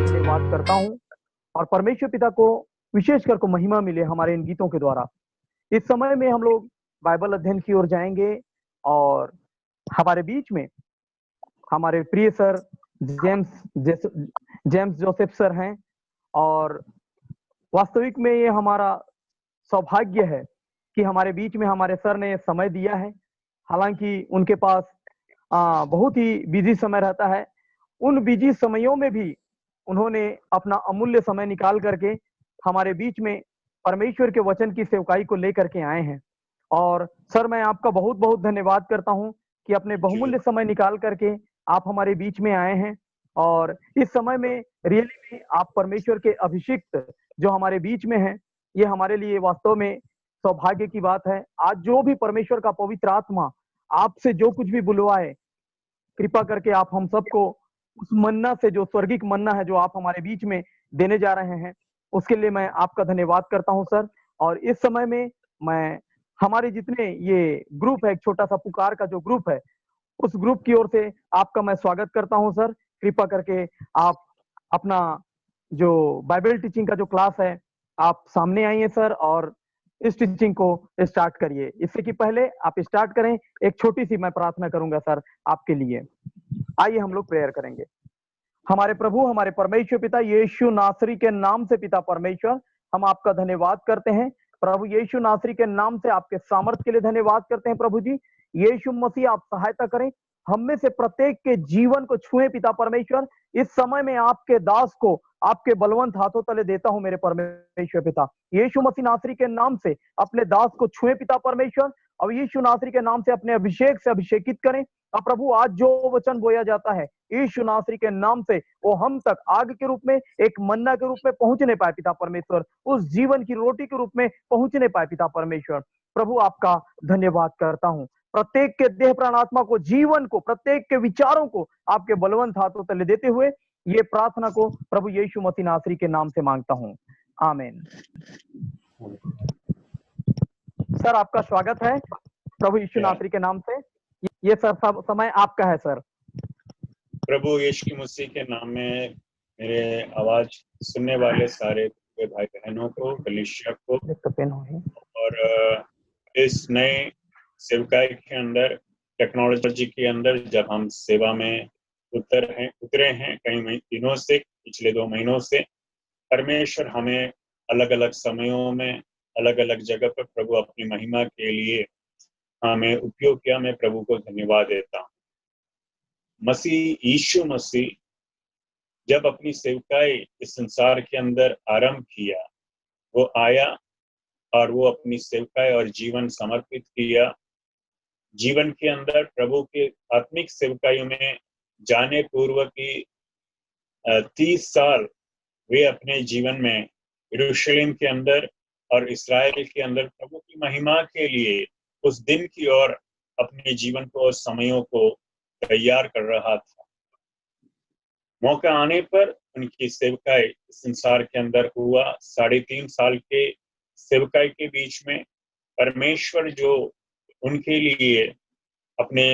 धन्यवाद करता हूँ और परमेश्वर पिता को विशेष कर को महिमा मिले हमारे इन गीतों के द्वारा। इस समय में हम लोग बाइबल अध्ययन की ओर जाएंगे और हमारे बीच में हमारे प्रिय सर जेम्स जोसेफ सर हैं और वास्तविक में ये हमारा सौभाग्य है कि हमारे बीच में हमारे सर ने समय दिया है। हालांकि उनके पास बहुत ही बिजी समय रहता है, उन बिजी समयों में भी उन्होंने अपना अमूल्य समय निकाल करके हमारे बीच में परमेश्वर के वचन की सेवकाई को लेकर के आए हैं। और सर मैं आपका बहुत बहुत धन्यवाद करता हूं कि अपने बहुमूल्य समय निकाल करके आप हमारे बीच में आए हैं और इस समय में रियली में आप परमेश्वर के अभिषिक्त जो हमारे बीच में हैं, ये हमारे लिए वास्तव में सौभाग्य की बात है। आज जो भी परमेश्वर का पवित्र आत्मा आपसे जो कुछ भी बुलवाए, कृपा करके आप हम सबको उस मन्ना से, जो स्वर्गिक मन्ना है जो आप हमारे बीच में देने जा रहे हैं, उसके लिए मैं आपका धन्यवाद करता हूं सर। और इस समय में मैं हमारे जितने ये ग्रुप है, एक छोटा सा पुकार का जो ग्रुप है, उस ग्रुप की ओर से आपका मैं स्वागत करता हूं सर। कृपा करके आप अपना जो बाइबल टीचिंग का जो क्लास है, आप सामने आइए सर और इस टीचिंग को स्टार्ट करिए। इससे कि पहले आप स्टार्ट करें, एक छोटी सी मैं प्रार्थना करूंगा सर आपके लिए। आइए हम लोग प्रेयर करेंगे। हमारे प्रभु, हमारे परमेश्वर पिता यीशु नासरी के नाम से पिता परमेश्वर, हम आपका धन्यवाद करते हैं। प्रभु यीशु नासरी के नाम से आपके सामर्थ्य के लिए धन्यवाद करते हैं। प्रभु जी यीशु मसीह आप सहायता करें, हम में से प्रत्येक के जीवन को छुए पिता परमेश्वर। इस समय में आपके दास को आपके बलवंत हाथों तले देता हूं मेरे परमेश्वर पिता। यीशु मसीह नासरी के नाम से अपने दास को छुए पिता परमेश्वर, और यीशु नासरी के नाम से अपने अभिषेक से अभिषेकित करें। अब प्रभु आज जो वचन बोया जाता है यीशु नासरी के नाम से, वो हम तक आग के रूप में, एक मन्ना के रूप में पहुंचने पाए पिता परमेश्वर, उस जीवन की रोटी के रूप में पहुंचने पाए पिता परमेश्वर। प्रभु आपका धन्यवाद करता हूं। प्रत्येक के देह प्राण आत्मा को, जीवन को, प्रत्येक के विचारों को आपके बलवंत हाथों तले देते हुए ये प्रार्थना को प्रभु यीशु मसीह नासरी के नाम से मांगता हूं, आमीन। सर आपका स्वागत है प्रभु यीशु नासरी के नाम से। ये सर सब समय आपका है सर। प्रभु यीशु मसीह के नाम में मेरे आवाज सुनने वाले सारे भाई बहनों को, कलीसिया को, और इस नए सेवकाई के अंदर, टेक्नोलॉजी के अंदर जब हम सेवा में उतरे हैं कई दिनों से, पिछले 2 महीनों से, परमेश्वर हमें अलग अलग समयों में, अलग अलग जगह पर प्रभु अपनी महिमा के लिए हमें उपयोग किया। मैं प्रभु को धन्यवाद देता हूँ। यीशु मसीह जब अपनी सेवकाई इस संसार के अंदर आरंभ किया, वो आया और वो अपनी सेवकाई और जीवन समर्पित किया। जीवन के अंदर प्रभु के आत्मिक सेवकाई में जाने पूर्व की 30 साल वे अपने जीवन में यरूशलेम के अंदर और इस्राएल के अंदर प्रभु की महिमा के लिए उस दिन की ओर अपने जीवन को और समयों को तैयार कर रहा था। मौका आने पर उनकी सेवकाई संसार के अंदर हुआ। 3.5 साल के सेवकाई के बीच में परमेश्वर जो उनके लिए अपने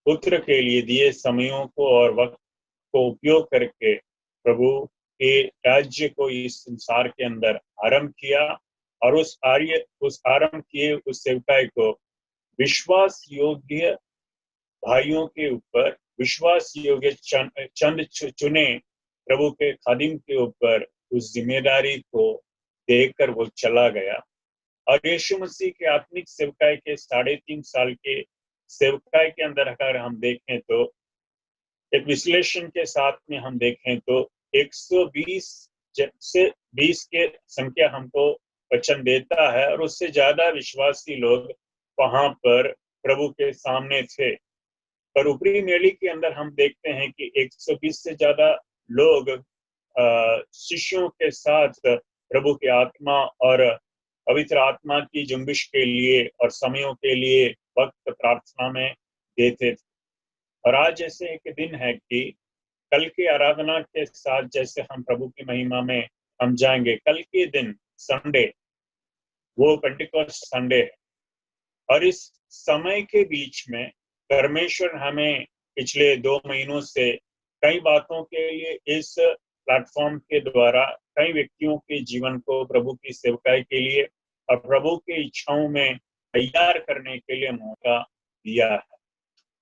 पुत्र के लिए दिए समयों को और वक्त को उपयोग करके प्रभु के राज्य को इस संसार के अंदर आरंभ किया, और उस आरंभ किए उस सेवकाई को विश्वास योग्य भाइयों के ऊपर, विश्वास योग्य चंद चुने प्रभु के खादिम के ऊपर उस जिम्मेदारी को देकर वो चला गया। और यीशु मसीह के आत्मिक सेवकाई के 3.5 साल के सेवकाई के अंदर अगर हम देखें तो एक विश्लेषण के साथ में हम देखें तो 120 से 20 के संख्या हमको वचन देता है और उससे ज्यादा विश्वासी लोग वहां पर प्रभु के सामने थे। पर ऊपरी मेली के अंदर हम देखते हैं कि 120 से ज्यादा लोग शिष्यों के साथ प्रभु की आत्मा और पवित्र आत्मा की जुम्बिश के लिए और समयों के लिए वक्त प्रार्थना में देते थे। और आज ऐसे एक दिन है कि कल की आराधना के साथ जैसे हम प्रभु की महिमा में हम जाएंगे, कल के दिन संडे वो पेंटिकोस्ट संडे है। और इस समय के बीच में परमेश्वर हमें पिछले 2 महीनों से कई बातों के लिए इस प्लेटफॉर्म के द्वारा कई व्यक्तियों के जीवन को प्रभु की सेवकाई के लिए और प्रभु की इच्छाओं में तैयार करने के लिए मौका दिया है।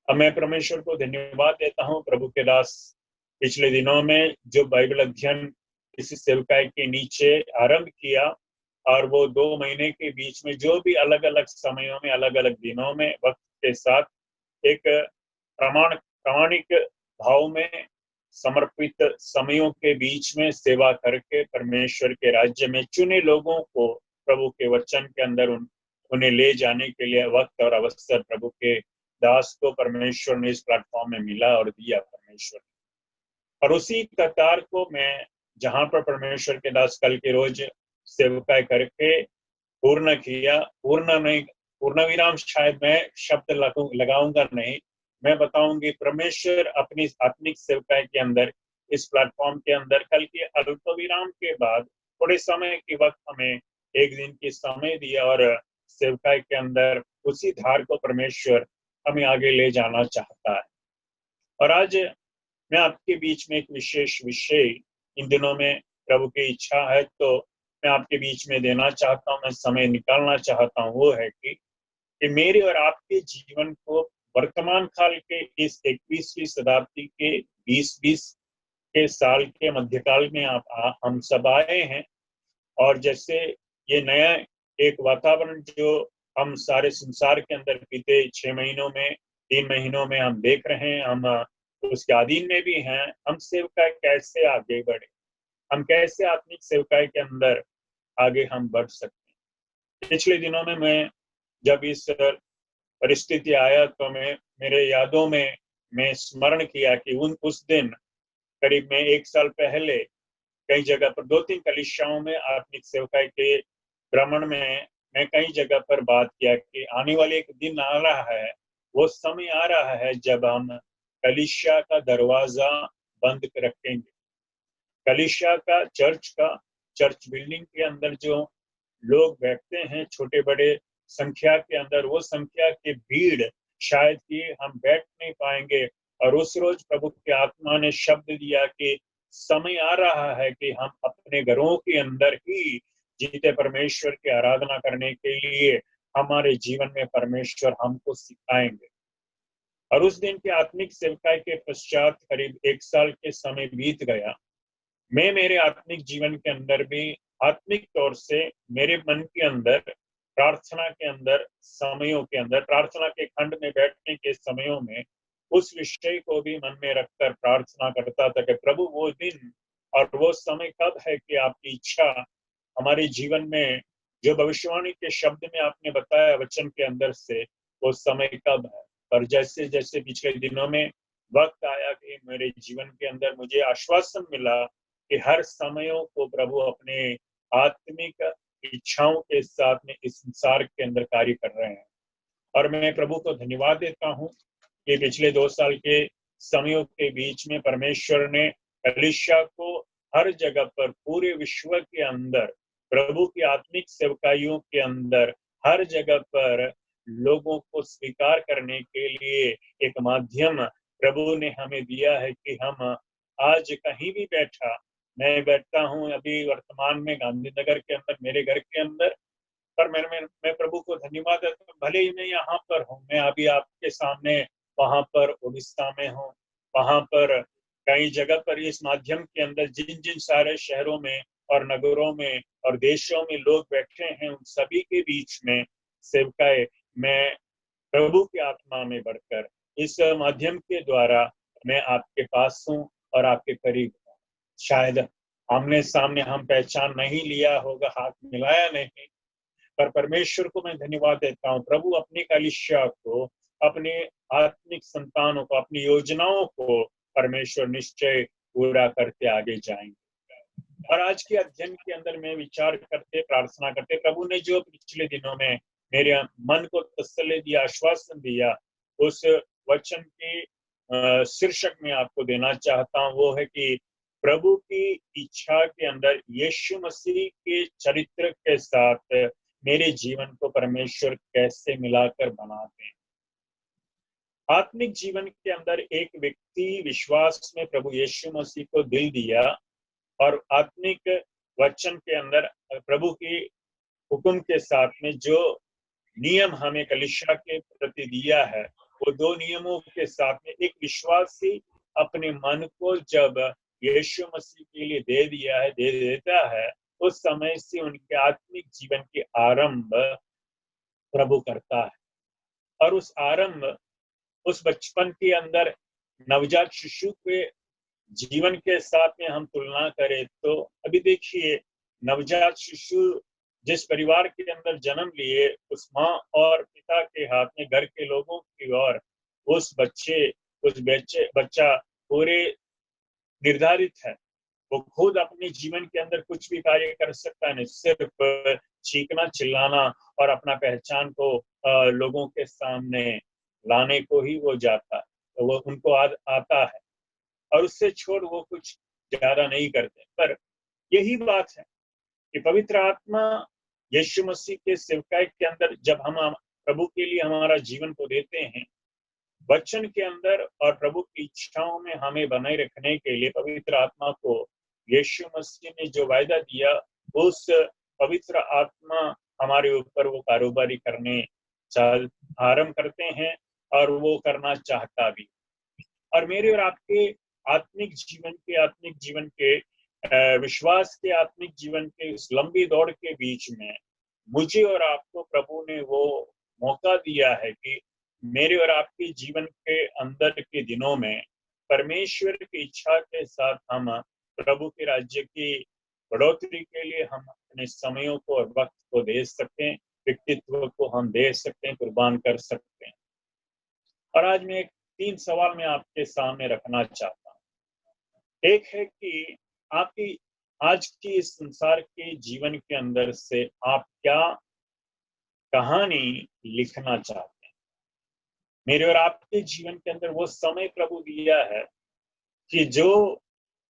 अब मैं परमेश्वर को धन्यवाद देता हूँ। प्रभु के दास पिछले दिनों में जो बाइबल अध्ययन इस सेवकाई के नीचे आरंभ किया और वो 2 महीने के बीच में जो भी अलग अलग समयों में अलग अलग दिनों में वक्त के साथ एक प्रामाणिक भाव में समर्पित समयों के बीच में सेवा करके परमेश्वर के राज्य में चुने लोगों को प्रभु के वचन के अंदर उन्हें ले जाने के लिए वक्त और अवसर प्रभु के दास को परमेश्वर ने इस प्लेटफॉर्म में मिला और दिया परमेश्वर। और उसी कतार को मैं जहां पर परमेश्वर के दास कल के रोज सेवकाई करके पूर्ण किया, पूर्ण विराम शायद मैं शब्द लगाऊंगा नहीं, मैं बताऊंगी परमेश्वर अपनी आत्मिक सेवकाई के अंदर इस प्लेटफॉर्म के अंदर कल के अल्प विराम के बाद थोड़े समय के वक्त हमें एक दिन की समय दिया और सेवकाई के अंदर उसी धार को परमेश्वर हमें आगे ले जाना चाहता है। और आज मैं आपके बीच में एक विशेष विषय इन दिनों में प्रभु की इच्छा है तो मैं आपके बीच में देना चाहता हूँ, मैं समय निकालना चाहता हूँ। वो है कि मेरे और आपके जीवन को वर्तमान काल के इस 21वीं शताब्दी के 20 के साल के मध्यकाल में हम सब आए हैं। और जैसे ये नया एक वातावरण जो हम सारे संसार के अंदर बीते 6 महीनों में 3 महीनों में हम देख रहे हैं, हम उसके अधीन में भी हैं। हम सेवकाई कैसे आगे बढ़े, हम कैसे आत्मिक सेवकाई के अंदर आगे हम बढ़ सकते हैं। पिछले दिनों में मैं जब इस परिस्थिति आया तो मेरे यादों में मैं स्मरण किया कि उस दिन करीब में 1 साल पहले कई जगह पर 2-3 कलीसियाओं में आत्मिक सेवकाई के भ्रमण में मैं कई जगह पर बात किया कि आने वाले एक दिन आ रहा है, वो समय आ रहा है जब हम कलीसिया का दरवाजा बंद रखेंगे। कलीसिया का चर्च बिल्डिंग के अंदर जो लोग बैठते हैं छोटे बड़े संख्या के अंदर, वो संख्या की भीड़ शायद कि हम बैठ नहीं पाएंगे। और उस रोज प्रभु की आत्मा ने शब्द दिया कि समय आ रहा है कि हम अपने घरों के अंदर ही जीते परमेश्वर की आराधना करने के लिए हमारे जीवन में परमेश्वर हमको सिखाएंगे। और उस दिन की आत्मिक सेवकाई के पश्चात करीब 1 साल के समय बीत गया। मैं मेरे आत्मिक जीवन के अंदर भी आत्मिक तौर से मेरे मन के अंदर प्रार्थना के अंदर समयों के अंदर प्रार्थना के खंड में बैठने के समयों में उस विषय को भी मन में रखकर प्रार्थना करता था कि प्रभु वो दिन और वो समय कब है कि आपकी इच्छा हमारे जीवन में जो भविष्यवाणी के शब्द में आपने बताया वचन के अंदर से वो समय कब है। पर जैसे जैसे पिछले दिनों में वक्त आया कि मेरे जीवन के अंदर मुझे आश्वासन मिला कि हर समयों को प्रभु अपने आत्मिक इच्छाओं के साथ में इस संसार के अंदर कार्य कर रहे हैं। और मैं प्रभु को धन्यवाद देता हूँ कि पिछले 2 साल के समयों के बीच में परमेश्वर ने कलीसिया को हर जगह पर पूरे विश्व के अंदर प्रभु की आत्मिक सेवकाइयों के अंदर हर जगह पर लोगों को स्वीकार करने के लिए एक माध्यम प्रभु ने हमें दिया है कि हम आज कहीं भी मैं बैठता हूँ अभी वर्तमान में गांधीनगर के अंदर मेरे घर के अंदर, पर मैं प्रभु को धन्यवाद देता हूँ। भले ही मैं यहाँ पर हूँ, मैं अभी आपके सामने वहां पर उड़ीसा में हूँ, वहां पर कई जगह पर इस माध्यम के अंदर जिन जिन सारे शहरों में और नगरों में और देशों में लोग बैठे हैं उन सभी के बीच में सेवकाई मैं प्रभु की आत्मा में बढ़कर इस माध्यम के द्वारा मैं आपके पास हूँ और आपके करीब हूँ। शायद आमने सामने हम पहचान नहीं लिया होगा, हाथ मिलाया नहीं, पर परमेश्वर को मैं धन्यवाद देता हूँ। प्रभु अपनी कलीसिया को, अपने आत्मिक संतानों को, अपनी योजनाओं को परमेश्वर निश्चय पूरा करते आगे जाएंगे। और आज के अध्ययन के अंदर में विचार करते, प्रार्थना करते, प्रभु ने जो पिछले दिनों में मेरे मन को तसल्ली दिया, आश्वासन दिया, उस वचन की शीर्षक में आपको देना चाहता हूँ। वो है कि प्रभु की इच्छा के अंदर यीशु मसीह के चरित्र के साथ मेरे जीवन को परमेश्वर कैसे मिलाकर बनाते हैं। आत्मिक जीवन के अंदर एक व्यक्ति विश्वास में प्रभु यीशु मसीह को दिल दिया और आत्मिक वचन के अंदर प्रभु की हुक्म के साथ में जो नियम हमें कलीसिया के प्रति दिया है, वो दो नियमों के साथ में एक विश्वासी अपने मन को जब यीशु मसीह के लिए दे दिया है, दे देता है, उस समय से उनके आत्मिक जीवन के आरंभ प्रभु करता है। और उस आरंभ, उस बचपन के अंदर नवजात शिशु के जीवन के साथ में हम तुलना करें तो अभी देखिए, नवजात शिशु जिस परिवार के अंदर जन्म लिए, उस माँ और पिता के हाथ में, घर के लोगों की ओर उस बच्चा पूरे निर्धारित है। वो खुद अपने जीवन के अंदर कुछ भी कार्य कर सकता नहीं, सिर्फ चीखना, चिल्लाना और अपना पहचान को लोगों के सामने लाने को ही वो जाता है। तो वो उनको आता है और उससे छोड़ वो कुछ ज्यादा नहीं करते। पर यही बात है कि पवित्र आत्मा यीशु मसीह के सेवकाई के अंदर जब हम प्रभु के लिए हमारा जीवन को देते हैं, वचन के अंदर और प्रभु की इच्छाओं में हमें बनाए रखने के लिए पवित्र आत्मा को यीशु मसीह ने जो वायदा दिया, उस पवित्र आत्मा हमारे ऊपर वो कारोबारी करने आरंभ करते हैं और वो करना चाहता भी। और मेरे और आपके आत्मिक जीवन के विश्वास के आत्मिक जीवन के इस लंबी दौड़ के बीच में मुझे और आपको प्रभु ने वो मौका दिया है कि मेरे और आपके जीवन के अंदर के दिनों में परमेश्वर की इच्छा के साथ हम प्रभु के राज्य की बढ़ोतरी के लिए हम अपने समयों को और वक्त को दे सकते हैं, व्यक्तित्व को हम दे सकते हैं, कुर्बान कर सकते हैं। और आज मैं 3 सवाल में आपके सामने रखना चाहता हूँ। एक है कि आपकी आज की इस संसार के जीवन के अंदर से आप क्या कहानी लिखना चाहते हैं। मेरे और आपके जीवन के अंदर वो समय प्रभु दिया है कि जो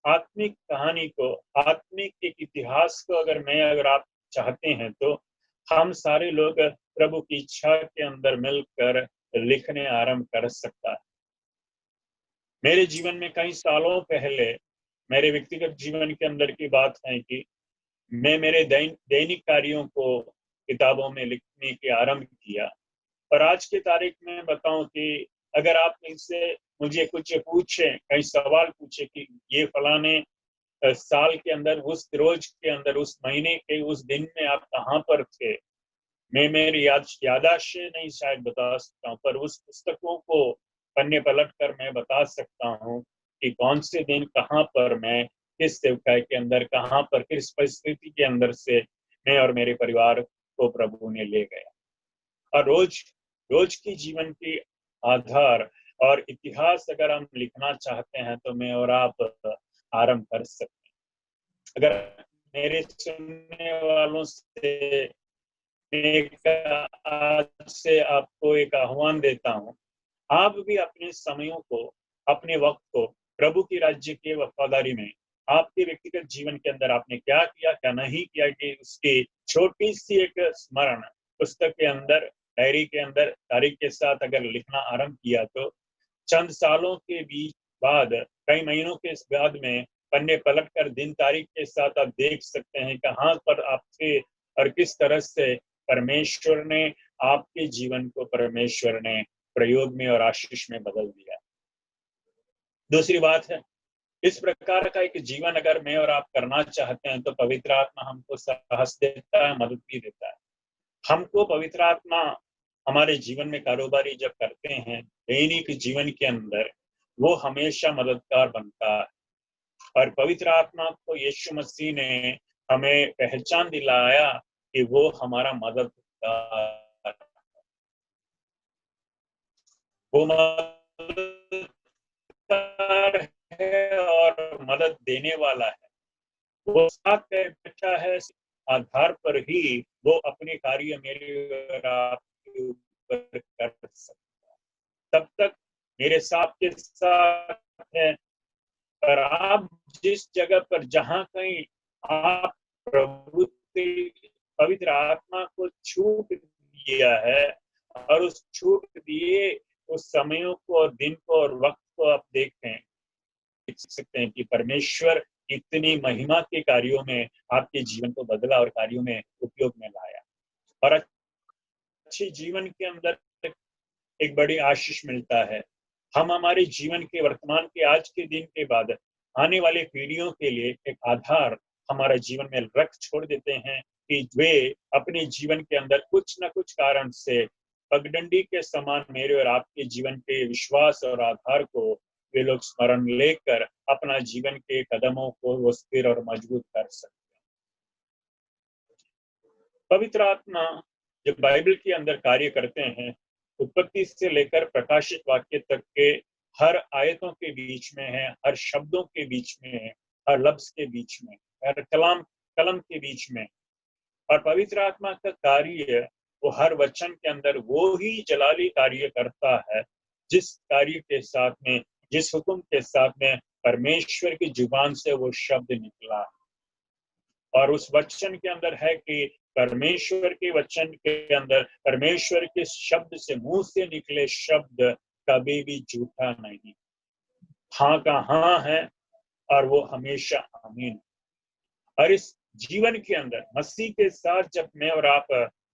आत्मिक कहानी को, आत्मिक एक इतिहास को अगर आप चाहते हैं तो हम सारे लोग प्रभु की इच्छा के अंदर मिलकर लिखने आरंभ कर सकता है। मेरे जीवन में कई सालों पहले मेरे व्यक्तिगत जीवन के अंदर की बात है कि मैं मेरे दैनिक कार्यों को किताबों में लिखने के आरंभ किया। और आज की तारीख में बताऊं कि अगर आप इनसे मुझे कुछ पूछे, कई सवाल पूछे कि ये फलाने साल के अंदर, उस रोज के अंदर, उस महीने के उस दिन में आप कहाँ पर थे, मैं मेरी यादाश्त नहीं शायद बता सकता हूँ, पर उस पुस्तकों को पन्ने पलट कर मैं बता सकता हूँ कि कौन से दिन कहाँ पर मैं किस सेवकाई के अंदर, कहाँ पर किस परिस्थिति के अंदर से मैं और मेरे परिवार को प्रभु ने ले गया। और रोज की जीवन की आधार और इतिहास अगर हम लिखना चाहते हैं तो मैं और आप आरंभ कर सकते हैं। अगर मेरे सुनने वालों से आज से आपको एक आह्वान देता हूँ, आप भी अपने समयों को, अपने वक्त को प्रभु की राज्य के वफादारी में, आपके व्यक्तिगत जीवन के अंदर आपने क्या किया, क्या नहीं किया, कि उसकी छोटी सी एक स्मरण पुस्तक के अंदर, डायरी के अंदर तारीख के साथ अगर लिखना आरंभ किया तो चंद सालों के बीच बाद, कई महीनों के बाद में पन्ने पलट कर दिन तारीख के साथ आप देख सकते हैं कहाँ पर आप थे और किस तरह से परमेश्वर ने आपके जीवन को, परमेश्वर ने प्रयोग में और आशीष में बदल दिया। दूसरी बात है, इस प्रकार का एक जीवन अगर मैं और आप करना चाहते हैं तो पवित्र आत्मा हमको साहस देता है, मदद भी देता है। हमको पवित्र आत्मा हमारे जीवन में कारोबारी जब करते हैं दैनिक जीवन के अंदर, वो हमेशा मददगार बनता है। और पवित्र आत्मा को यीशु मसीह ने हमें पहचान दिलाया कि वो हमारा मददगार, वो मददगार है और मदद देने वाला है। वो साथ बैठा है, आधार पर ही वो अपने कार्य मेरे और आपके ऊपर कर सकता है। तब तक मेरे साथ के साथ है, और आप जिस जगह पर जहां कहीं आप प्रभु के पवित्र आत्मा को छूट दिया है और उस छूट दिए उस समयों को और दिन को और वक्त को आप देखें, देख सकते हैं कि परमेश्वर इतनी महिमा के कार्यों में आपके जीवन को बदला और कार्यों में उपयोग में लाया, और अच्छे जीवन के अंदर एक बड़ी आशीष मिलता है। हम हमारे जीवन के वर्तमान के आज के दिन के बाद आने वाले पीढ़ियों के लिए एक आधार हमारा जीवन में रख छोड़ देते हैं कि वे अपने जीवन के अंदर कुछ न कुछ कारण से पगडंडी के समान मेरे और आपके जीवन के विश्वास और आधार को वे लोग स्मरण लेकर अपना जीवन के कदमों को वो स्थिर और मजबूत कर सकते हैं। पवित्र आत्मा जब बाइबल के अंदर कार्य करते हैं, उत्पत्ति से लेकर प्रकाशित वाक्य तक के हर आयतों के बीच में है, हर शब्दों के बीच में है, हर लफ्ज के बीच में, हर कलम के बीच में। और पवित्र आत्मा का कार्य वो हर वचन के अंदर वो ही जलाली कार्य करता है जिस कार्य के साथ में, जिस हुक्म के साथ में परमेश्वर की जुबान से वो शब्द निकला। और उस वचन के अंदर है कि परमेश्वर के वचन के अंदर परमेश्वर के शब्द से, मुंह से निकले शब्द कभी भी झूठा नहीं, हाँ का हाँ है और वो हमेशा आमीन। और इस जीवन के अंदर मसीह के साथ जब मैं और आप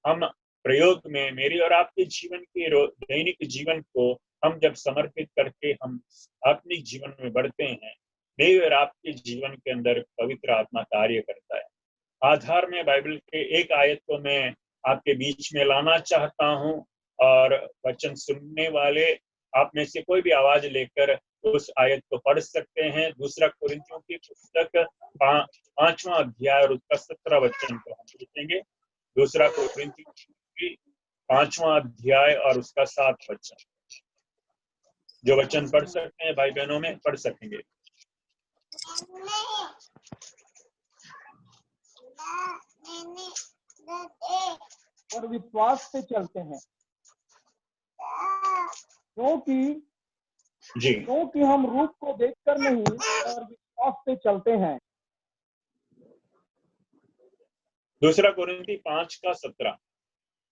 हम प्रयोग में मेरे और आपके जीवन के दैनिक जीवन को हम जब समर्पित करके हम आत्मिक जीवन में बढ़ते हैं, मेरे और आपके जीवन के अंदर पवित्र आत्मा कार्य करता है। आधार में बाइबल के एक आयत को मैं आपके बीच में लाना चाहता हूं, और वचन सुनने वाले आप में से कोई भी आवाज लेकर उस आयत को पढ़ सकते हैं। दूसरा कुरिन्थियों की पुस्तक 5वां अध्याय और उसका 17 वचन को हम देखेंगे। दूसरा कुरिन्थियों की 5वां अध्याय और उसका 7 वचन। जो वचन पढ़ सकते हैं भाई बहनों में पढ़ सकेंगे। और विश्वास से चलते हैं, क्योंकि हम रूप को देखकर नहीं और विश्वास से चलते हैं। दूसरा कोरिन्थी 5 का 17,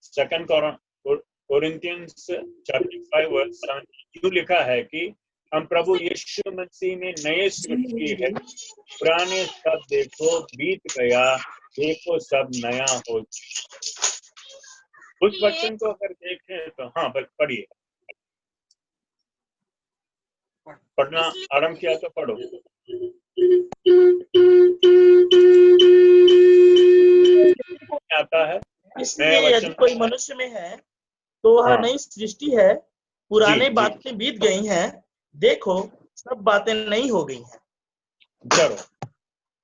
सेकंड कोरिन्थियंस चैप्टर 5 वर्स 17 यूं लिखा है कि हम प्रभु यीशु मसीह में नए सृष्टि है, पुराने सब देखो बीत गया, देखो सब नया हो। उस वचन को अगर देखें तो हाँ पढ़िए, पढ़ना आरंभ किया तो पढ़ो। आता है, इसलिए यदि कोई मनुष्य में है तो वह नई सृष्टि है, पुराने बातें बीत गई हैं, देखो सब बातें नई हो गई हैं। चलो,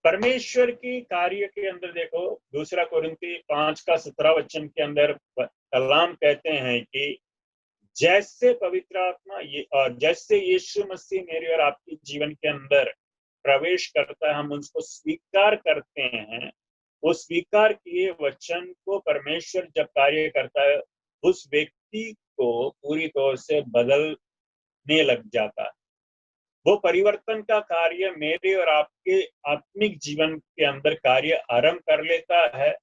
परमेश्वर की कार्य के अंदर देखो, दूसरा कोरिन्थी 5 का 17 वचन के अंदर कलाम कहते हैं कि जैसे पवित्र आत्मा और जैसे यीशु मसीह मेरे और आपके जीवन के अंदर प्रवेश करता है, हम उसको स्वीकार करते हैं। उस स्वीकार किए वचन को परमेश्वर जब कार्य करता है, उस व्यक्ति को पूरी तौर से बदलने लग जाता है। वो परिवर्तन का कार्य मेरे और आपके आत्मिक जीवन के अंदर कार्य आरंभ कर लेता है,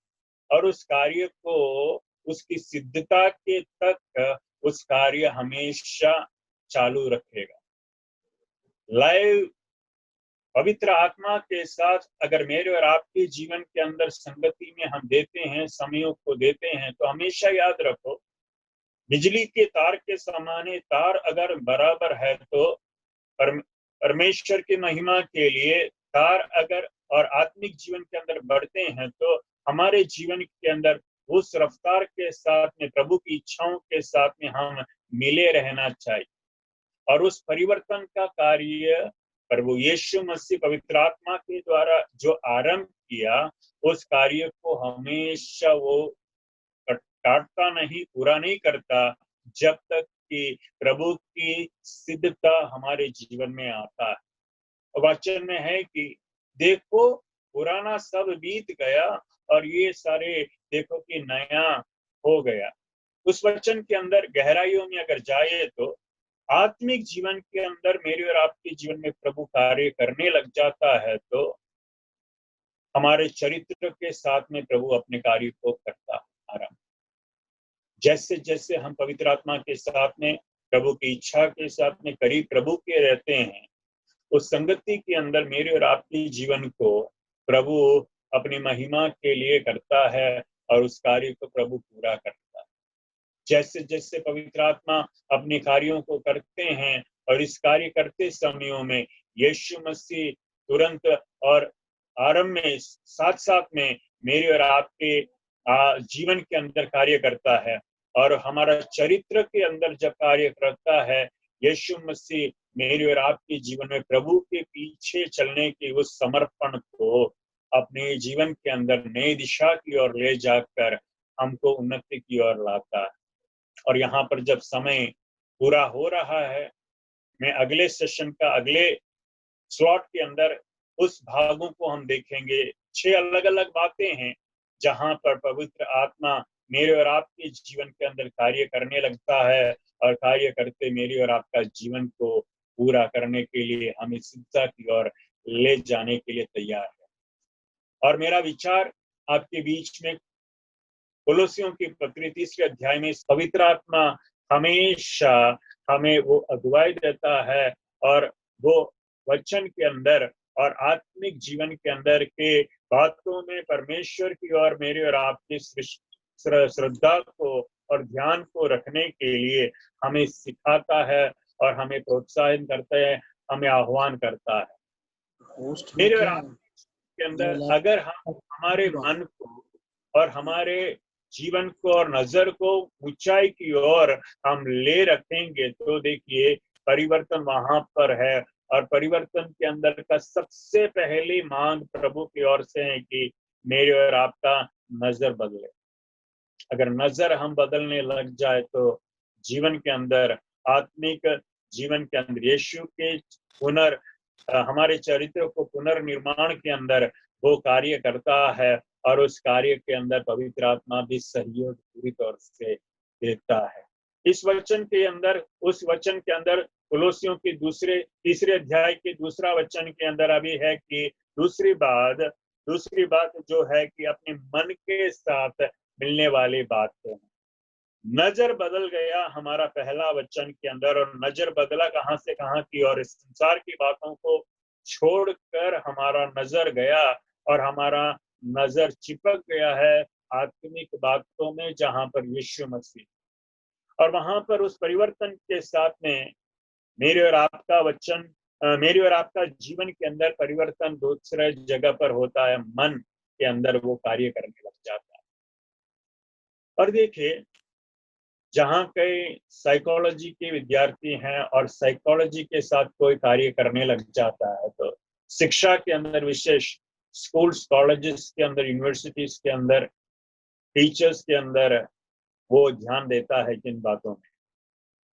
और उस कार्य को उसकी सिद्धता के तक उस कार्य हमेशा चालू रखेगा। लाइव पवित्र आत्मा के साथ अगर मेरे और आपके जीवन के अंदर संगति में हम देते हैं, समयों को देते हैं, तो हमेशा याद रखो, बिजली के तार के समान तार अगर बराबर है तो परमेश्वर की महिमा के लिए तार अगर और आत्मिक जीवन के अंदर बढ़ते हैं तो हमारे जीवन के अंदर उस रफ्तार के साथ में, प्रभु की इच्छाओं के साथ में हम मिले रहना चाहिए। और उस परिवर्तन का कार्य प्रभु यीशु मसीह पवित्र आत्मा के द्वारा जो आरंभ किया, उस कार्य को हमेशा वो काटता नहीं, पूरा नहीं करता, जब तक कि प्रभु की सिद्धता हमारे जीवन में आता है। वचन में है कि देखो पुराना सब बीत गया और ये सारे देखो कि नया हो गया। उस वचन के अंदर गहराइयों में अगर जाए तो आत्मिक जीवन के अंदर मेरे और आपके जीवन में प्रभु कार्य करने लग जाता है, तो हमारे चरित्र के साथ में प्रभु अपने कार्य को करता आरंभ। जैसे जैसे हम पवित्र आत्मा के साथ में, प्रभु की इच्छा के साथ में करीब प्रभु के रहते हैं, उस संगति के अंदर मेरे और आपके जीवन को प्रभु अपनी महिमा के लिए करता है और उस कार्य को प्रभु पूरा करता है। जैसे जैसे पवित्र आत्मा अपने कार्यों को करते हैं और इस कार्य करते समयों में यीशु मसीह तुरंत और आरंभ में साथ साथ में मेरे और आपके जीवन के अंदर कार्य करता है। और हमारा चरित्र के अंदर जब कार्य करता है, यीशु मसीह मेरे और आपके जीवन में प्रभु के पीछे चलने के उस समर्पण को अपने जीवन के अंदर नई दिशा की ओर ले जाकर हमको उन्नति की ओर लाता है। और यहाँ पर जब समय पूरा हो रहा है, मैं अगले सेशन का अगले स्लॉट के अंदर उस भागों को हम देखेंगे। 6 अलग अलग बातें हैं जहां पर पवित्र आत्मा मेरे और आपके जीवन के अंदर कार्य करने लगता है और कार्य करते मेरे और आपका जीवन को पूरा करने के लिए हमें सिद्धता की ओर ले जाने के लिए तैयार है। और मेरा विचार आपके बीच में कोलोसियों की पत्री 3 अध्याय में पवित्र आत्मा हमेशा हमें वो अगुवाई देता है और वो वचन के अंदर और आत्मिक जीवन के अंदर के बातों में परमेश्वर की ओर मेरे और आपकी श्रद्धा को और ध्यान को रखने के लिए हमें सिखाता है और हमें प्रोत्साहित करता है, हमें आह्वान करता है। मेरे और आपके अंदर अगर हम हमारे मन को और हमारे जीवन को और नजर को ऊंचाई की ओर हम ले रखेंगे, तो देखिए परिवर्तन वहां पर है। और परिवर्तन के अंदर का सबसे पहली मांग प्रभु की ओर से है कि मेरे और आपका नजर बदले। अगर नजर हम बदलने लग जाए तो जीवन के अंदर, आत्मिक जीवन के अंदर यीशु के हमारे चरित्र को पुनर्निर्माण के अंदर वो कार्य करता है और उस कार्य के अंदर पवित्र आत्मा भी सहयोग पूरी तौर से देता है। इस वचन के अंदर, उस वचन के अंदर कोलोसियों की 3 अध्याय के 2 वचन के अंदर अभी है कि दूसरी बात जो है कि अपने मन के साथ मिलने वाली बात है। नजर बदल गया हमारा पहला वचन के अंदर, और नजर बदला कहां से कहां की, और इस संसार की बातों को छोड़कर हमारा नजर गया और हमारा नजर चिपक गया है आत्मिक बातों में जहां पर यीशु मसीह। और वहां पर उस परिवर्तन के साथ में मेरे और आपका वचन, मेरे और आपका जीवन के अंदर परिवर्तन दूसरे जगह पर होता है, मन के अंदर वो कार्य करने लग जाता है। और देखिए, जहां कई साइकोलॉजी के विद्यार्थी हैं और साइकोलॉजी के साथ कोई कार्य करने लग जाता है, तो शिक्षा के अंदर, विशेष स्कूल्स, कॉलेजेस के अंदर, यूनिवर्सिटीज के अंदर, टीचर्स के अंदर वो ध्यान देता है किन बातों में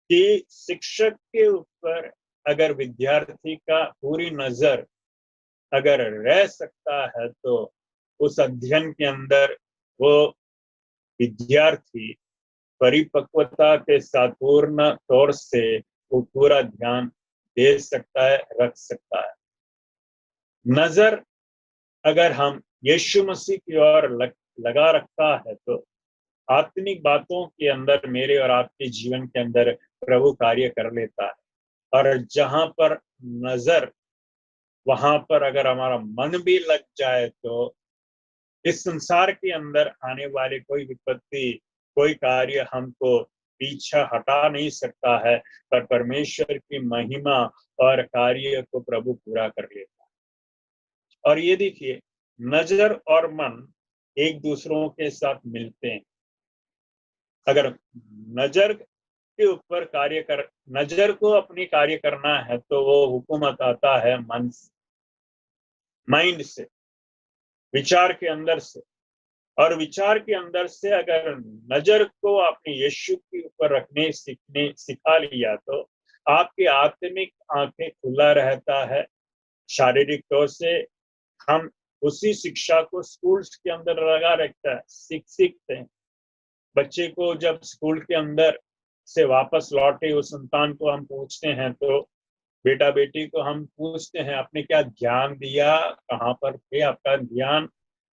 कि शिक्षक के ऊपर अगर विद्यार्थी का पूरी नजर अगर रह सकता है, तो उस अध्ययन के अंदर वो विद्यार्थी परिपक्वता के साथ पूर्ण तौर से वो पूरा ध्यान दे सकता है, रख सकता है। नजर अगर हम यीशु मसीह की ओर लगा रखता है, तो आत्मिक बातों के अंदर मेरे और आपके जीवन के अंदर प्रभु कार्य कर लेता है। और जहां पर नजर, वहां पर अगर हमारा मन भी लग जाए, तो इस संसार के अंदर आने वाले कोई विपत्ति, कोई कार्य हमको पीछा हटा नहीं सकता है, पर परमेश्वर की महिमा और कार्य को प्रभु पूरा कर लेता है। और ये देखिए, नजर और मन एक दूसरों के साथ मिलते हैं। अगर नजर के ऊपर नजर को अपनी कार्य करना है तो वो हुकूमत आता है माइंड से, विचार के अंदर से। और विचार के अंदर से अगर नजर को अपने यीशु के ऊपर रखने सिखा लिया तो आपकी आत्मिक आंखें खुला रहता है। शारीरिक तौर से हम उसी शिक्षा को स्कूल्स के अंदर लगा रखता है, सीखते हैं। बच्चे को जब स्कूल के अंदर से वापस लौटे उस संतान को हम पूछते हैं, तो बेटा बेटी को हम पूछते हैं आपने क्या ध्यान दिया, कहाँ पर थे, आपका ध्यान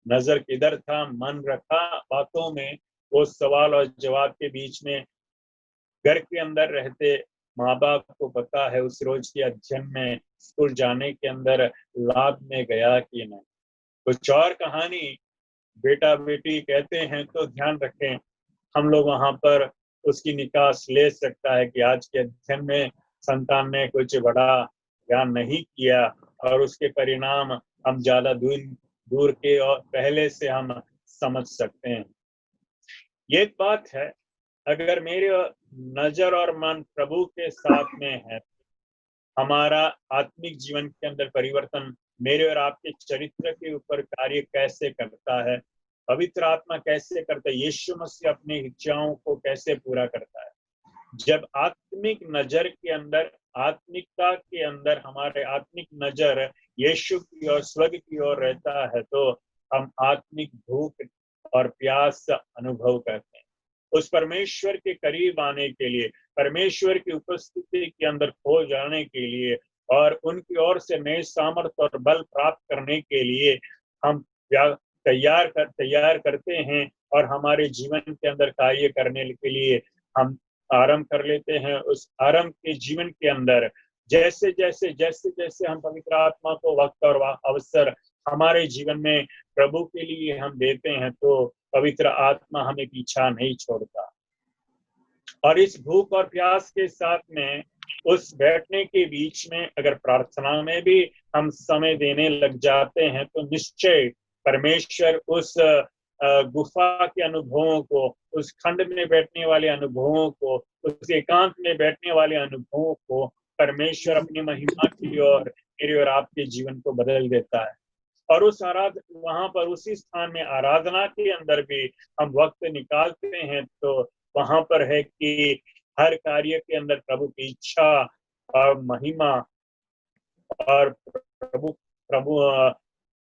नजर किधर था, मन रखा बातों में। वो सवाल और जवाब के बीच में घर के अंदर रहते माँ बाप को पता है उस रोज के अध्ययन में स्कूल जाने के अंदर लाभ में गया कि नहीं। कुछ और कहानी बेटा बेटी कहते हैं तो ध्यान रखें, हम लोग वहां पर उसकी निकास ले सकता है कि आज के अध्ययन में संतान ने कुछ बड़ा ज्ञान नहीं किया और उसके परिणाम हम ज्यादा दूर के और पहले से हम समझ सकते हैं। ये एक बात है, अगर मेरे नजर और मन प्रभु के साथ में है, हमारा आत्मिक जीवन के अंदर परिवर्तन मेरे और आपके चरित्र के ऊपर कार्य कैसे करता है, पवित्र आत्मा कैसे करता है, यीशु मसीह अपनी इच्छाओं को कैसे पूरा करता है। जब आत्मिक नजर के अंदर, आत्मिकता के अंदर हमारे आत्मिक नजर यीशु की और स्वर्ग की ओर रहता है तो हम आत्मिक भूख और प्यास अनुभव करते हैं। उस परमेश्वर के करीब आने के लिए, परमेश्वर की उपस्थिति के अंदर खो जाने के लिए और उनकी ओर से नए सामर्थ्य और बल प्राप्त करने के लिए हम तैयार करते हैं और हमारे जीवन के अंदर कार्य करने के लिए हम आरंभ कर लेते हैं। उस आरंभ के जीवन के अंदर जैसे जैसे हम पवित्र आत्मा को वक्त और अवसर हमारे जीवन में प्रभु के लिए हम देते हैं तो पवित्र आत्मा हमें पीछा नहीं छोड़ता। और इस भूख और प्यास के साथ में उस बैठने के बीच में अगर प्रार्थना में भी हम समय देने लग जाते हैं तो निश्चय परमेश्वर उस गुफा के अनुभवों को, उस खंड में बैठने वाले अनुभवों को, उस एकांत में बैठने वाले अनुभवों को परमेश्वर अपनी महिमा की ओर मेरे और आपके जीवन को बदल देता है। और उस वहां पर उसी स्थान में आराधना के अंदर भी हम वक्त निकालते हैं तो वहां पर है कि हर कार्य के अंदर प्रभु की इच्छा और महिमा और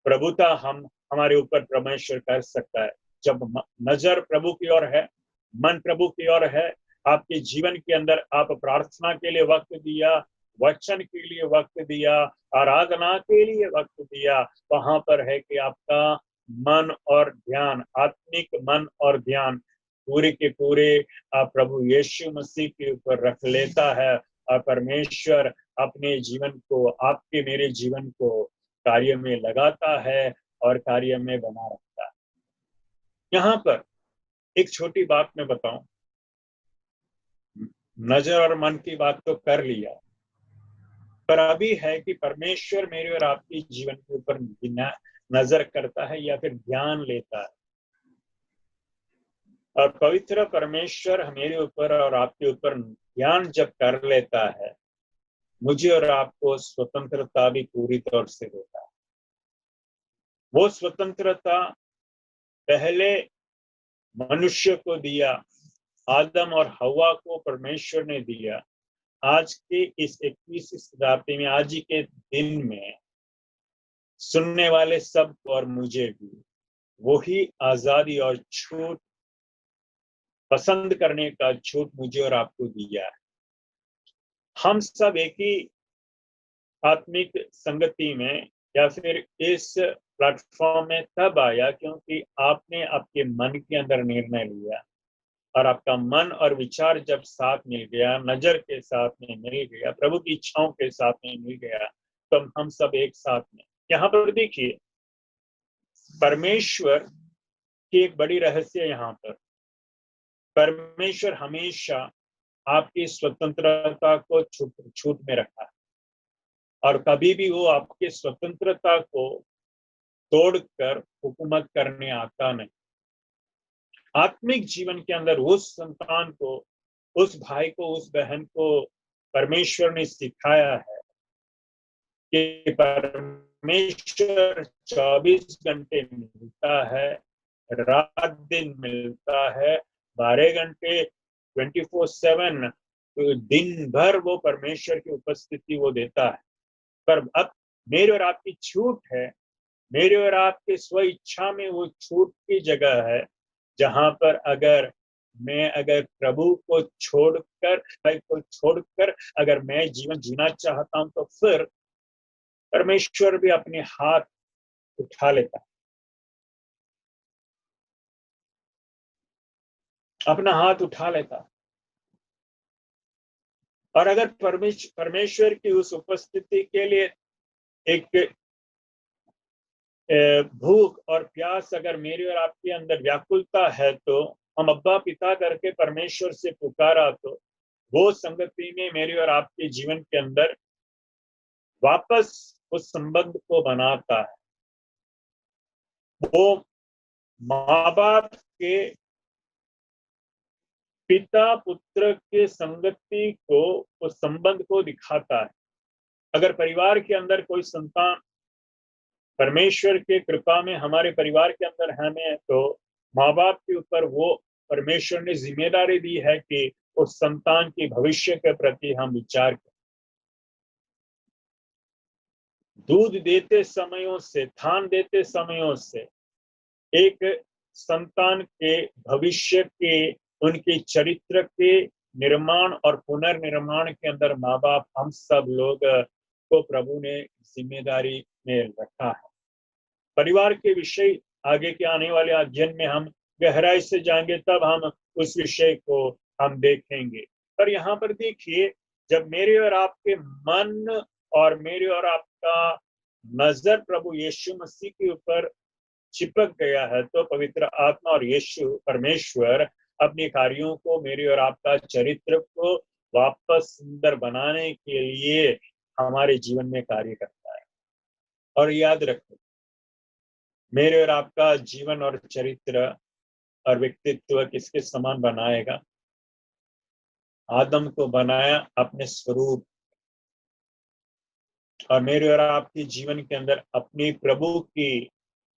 प्रभुता हमारे ऊपर परमेश्वर कर सकता है। जब नजर प्रभु की ओर है, मन प्रभु की ओर है, आपके जीवन के अंदर आप प्रार्थना के लिए वक्त दिया, वचन के लिए वक्त दिया, आराधना के लिए वक्त दिया, वहां पर है कि आपका मन और ध्यान, आत्मिक मन और ध्यान पूरे के पूरे प्रभु यीशु मसीह के ऊपर रख लेता है और परमेश्वर अपने जीवन को, आपके मेरे जीवन को कार्य में लगाता है और कार्य में बना रखता है। यहाँ पर एक छोटी बात मैं बताऊं, नजर और मन की बात तो कर लिया, पर अभी है कि परमेश्वर मेरे और आपके जीवन के ऊपर नजर करता है या फिर ध्यान लेता है। और पवित्र परमेश्वर मेरे ऊपर और आपके ऊपर ध्यान जब कर लेता है, मुझे और आपको स्वतंत्रता भी पूरी तौर से देता है। वो स्वतंत्रता पहले मनुष्य को दिया, आदम और हवा को परमेश्वर ने दिया। आज के इस 21वीं शताब्दी में, आज ही के दिन में सुनने वाले सब और मुझे भी वही आजादी और छूट, पसंद करने का छूट मुझे और आपको दिया है। हम सब एक ही आत्मिक संगति में या फिर इस प्लेटफॉर्म में तब आया क्योंकि आपने आपके मन के अंदर निर्णय लिया और आपका मन और विचार जब साथ मिल गया, नजर के साथ में मिल गया, प्रभु की इच्छाओं के साथ में मिल गया, तो हम सब एक साथ में। यहाँ पर देखिए परमेश्वर की एक बड़ी रहस्य, यहाँ पर परमेश्वर हमेशा आपकी स्वतंत्रता को छूट में रखा है और कभी भी वो आपके स्वतंत्रता को तोड़कर हुकूमत करने आता नहीं। आत्मिक जीवन के अंदर उस संतान को, उस भाई को, उस बहन को परमेश्वर ने सिखाया है कि परमेश्वर 24 घंटे मिलता है, रात दिन मिलता है, 12 घंटे 24/7 दिन भर वो परमेश्वर की उपस्थिति वो देता है। पर अब मेरे और आपकी छूट है, मेरे और आपके स्व इच्छा में वो छूट की जगह है, जहां पर अगर प्रभु को छोड़कर अगर मैं जीवन जीना चाहता हूं, तो फिर परमेश्वर भी अपने हाथ उठा लेता है, अपना हाथ उठा लेता है। और अगर परमेश्वर की उस उपस्थिति के लिए एक भूख और प्यास अगर मेरे और आपके अंदर व्याकुलता है, तो हम अब्बा पिता करके परमेश्वर से पुकारा, तो वो संगति में मेरे और आपके जीवन के अंदर वापस उस संबंध को बनाता है। वो माँ बाप के, पिता पुत्र के संगति को, उस संबंध को दिखाता है। अगर परिवार के अंदर कोई संतान परमेश्वर के कृपा में हमारे परिवार के अंदर हमें, तो माँ बाप के ऊपर वो परमेश्वर ने जिम्मेदारी दी है कि उस संतान की भविष्य के प्रति हम विचार करें। दूध देते समयों से, थान देते समयों से एक संतान के भविष्य के, उनके चरित्र के निर्माण और पुनर्निर्माण के अंदर माँ बाप हम सब लोग को प्रभु ने जिम्मेदारी में रखा है। परिवार के विषय आगे के आने वाले अध्ययन में हम गहराई से जाएंगे, तब हम उस विषय को हम देखेंगे। पर यहाँ पर देखिए, जब मेरे और आपके मन और मेरे और आपका नजर प्रभु यीशु मसीह के ऊपर चिपक गया है, तो पवित्र आत्मा और यीशु परमेश्वर अपने कार्यों को, मेरे और आपका चरित्र को वापस सुंदर बनाने के लिए हमारे जीवन में कार्य करता है। और याद रखो, मेरे और आपका जीवन और चरित्र और व्यक्तित्व किसके समान बनाएगा? आदम को बनाया अपने स्वरूप, और मेरे और आपके जीवन के अंदर अपनी प्रभु की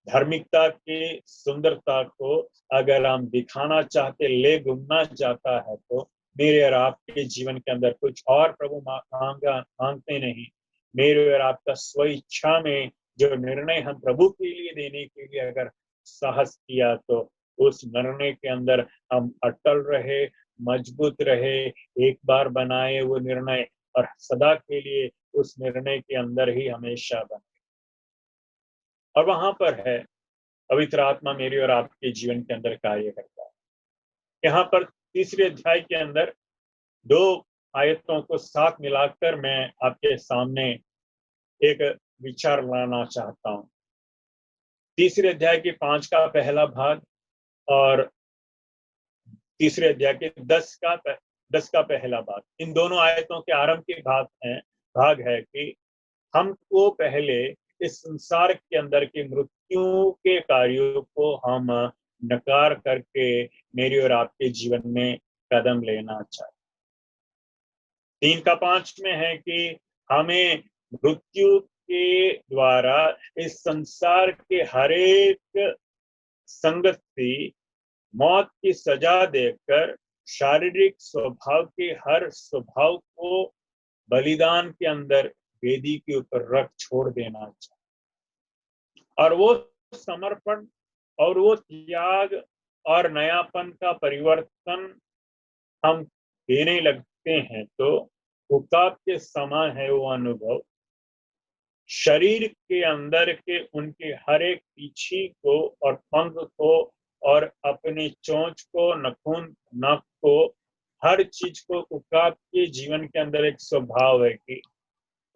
धार्मिकता की सुंदरता को अगर हम दिखाना चाहते, ले घूमना चाहता है, तो मेरे और आपके जीवन के अंदर कुछ और प्रभु मांगते नहीं। मेरे और आपका स्व इच्छा में जो निर्णय हम प्रभु के लिए देने के लिए अगर साहस किया, तो उस निर्णय के अंदर हम अटल रहे, मजबूत रहे, एक बार बनाए वो निर्णय और सदा के लिए उस निर्णय के अंदर ही हमेशा बने। और वहां पर है पवित्र आत्मा मेरे और आपके जीवन के अंदर कार्य करता है। यहाँ पर तीसरे अध्याय के अंदर 2 आयतों को साथ मिलाकर मैं आपके सामने एक विचार लाना चाहता हूँ। तीसरे अध्याय के 5 का पहला भाग और तीसरे अध्याय के 10 का पहला भाग, इन दोनों आयतों के आरंभ के भाग है कि हमको पहले इस संसार के अंदर के मृत्यु के कार्यों को हम नकार करके मेरे और आपके जीवन में कदम लेना चाहिए। 3 का 5 में है कि हमें मृत्यु के द्वारा इस संसार के हर एक संगति, मौत की सजा देकर शारीरिक स्वभाव के हर स्वभाव को बलिदान के अंदर वेदी के ऊपर रख छोड़ देना चाहिए। और वो समर्पण और वो त्याग और नयापन का परिवर्तन हम देने लगते हैं, तो हुकाब के समान है वो अनुभव। शरीर के अंदर के उनके हर एक पीछी को और पंख को और अपने चोंच को, नख को, हर चीज को हुकाब के जीवन के अंदर एक स्वभाव है कि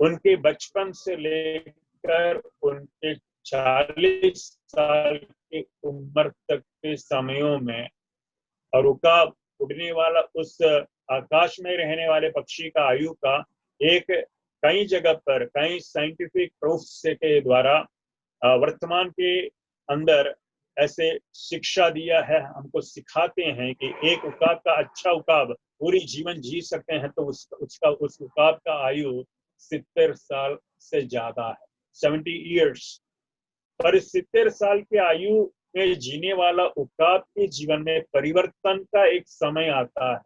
उनके बचपन से लेकर उनके 40 साल की उम्र तक के समयों में, और उकाब उड़ने वाला उस आकाश में रहने वाले पक्षी का आयु का एक कई जगह पर कई साइंटिफिक प्रूफ से के द्वारा वर्तमान के अंदर ऐसे शिक्षा दिया है, हमको सिखाते हैं कि एक उकाब का अच्छा उकाब पूरी जीवन जी सकते हैं तो उस उकाब का आयु 70 साल से ज्यादा है, 70 ईयर्स। पर इस 70 साल की आयु में जीने वाला उकाब के जीवन में परिवर्तन का एक समय आता है।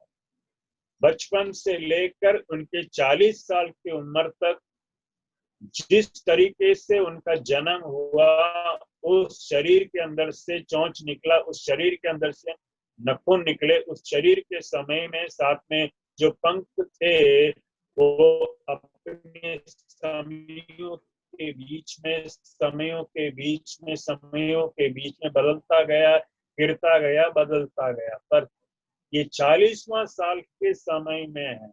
बचपन से लेकर उनके 40 साल की उम्र तक जिस तरीके से उनका जन्म हुआ, उस शरीर के अंदर से चोंच निकला, उस शरीर के अंदर से नखून निकले, उस शरीर के समय में साथ में जो पंख थे वो अपने समयों के बीच में बदलता गया, गिरता गया, बदलता गया। पर ये 40वां साल के समय में है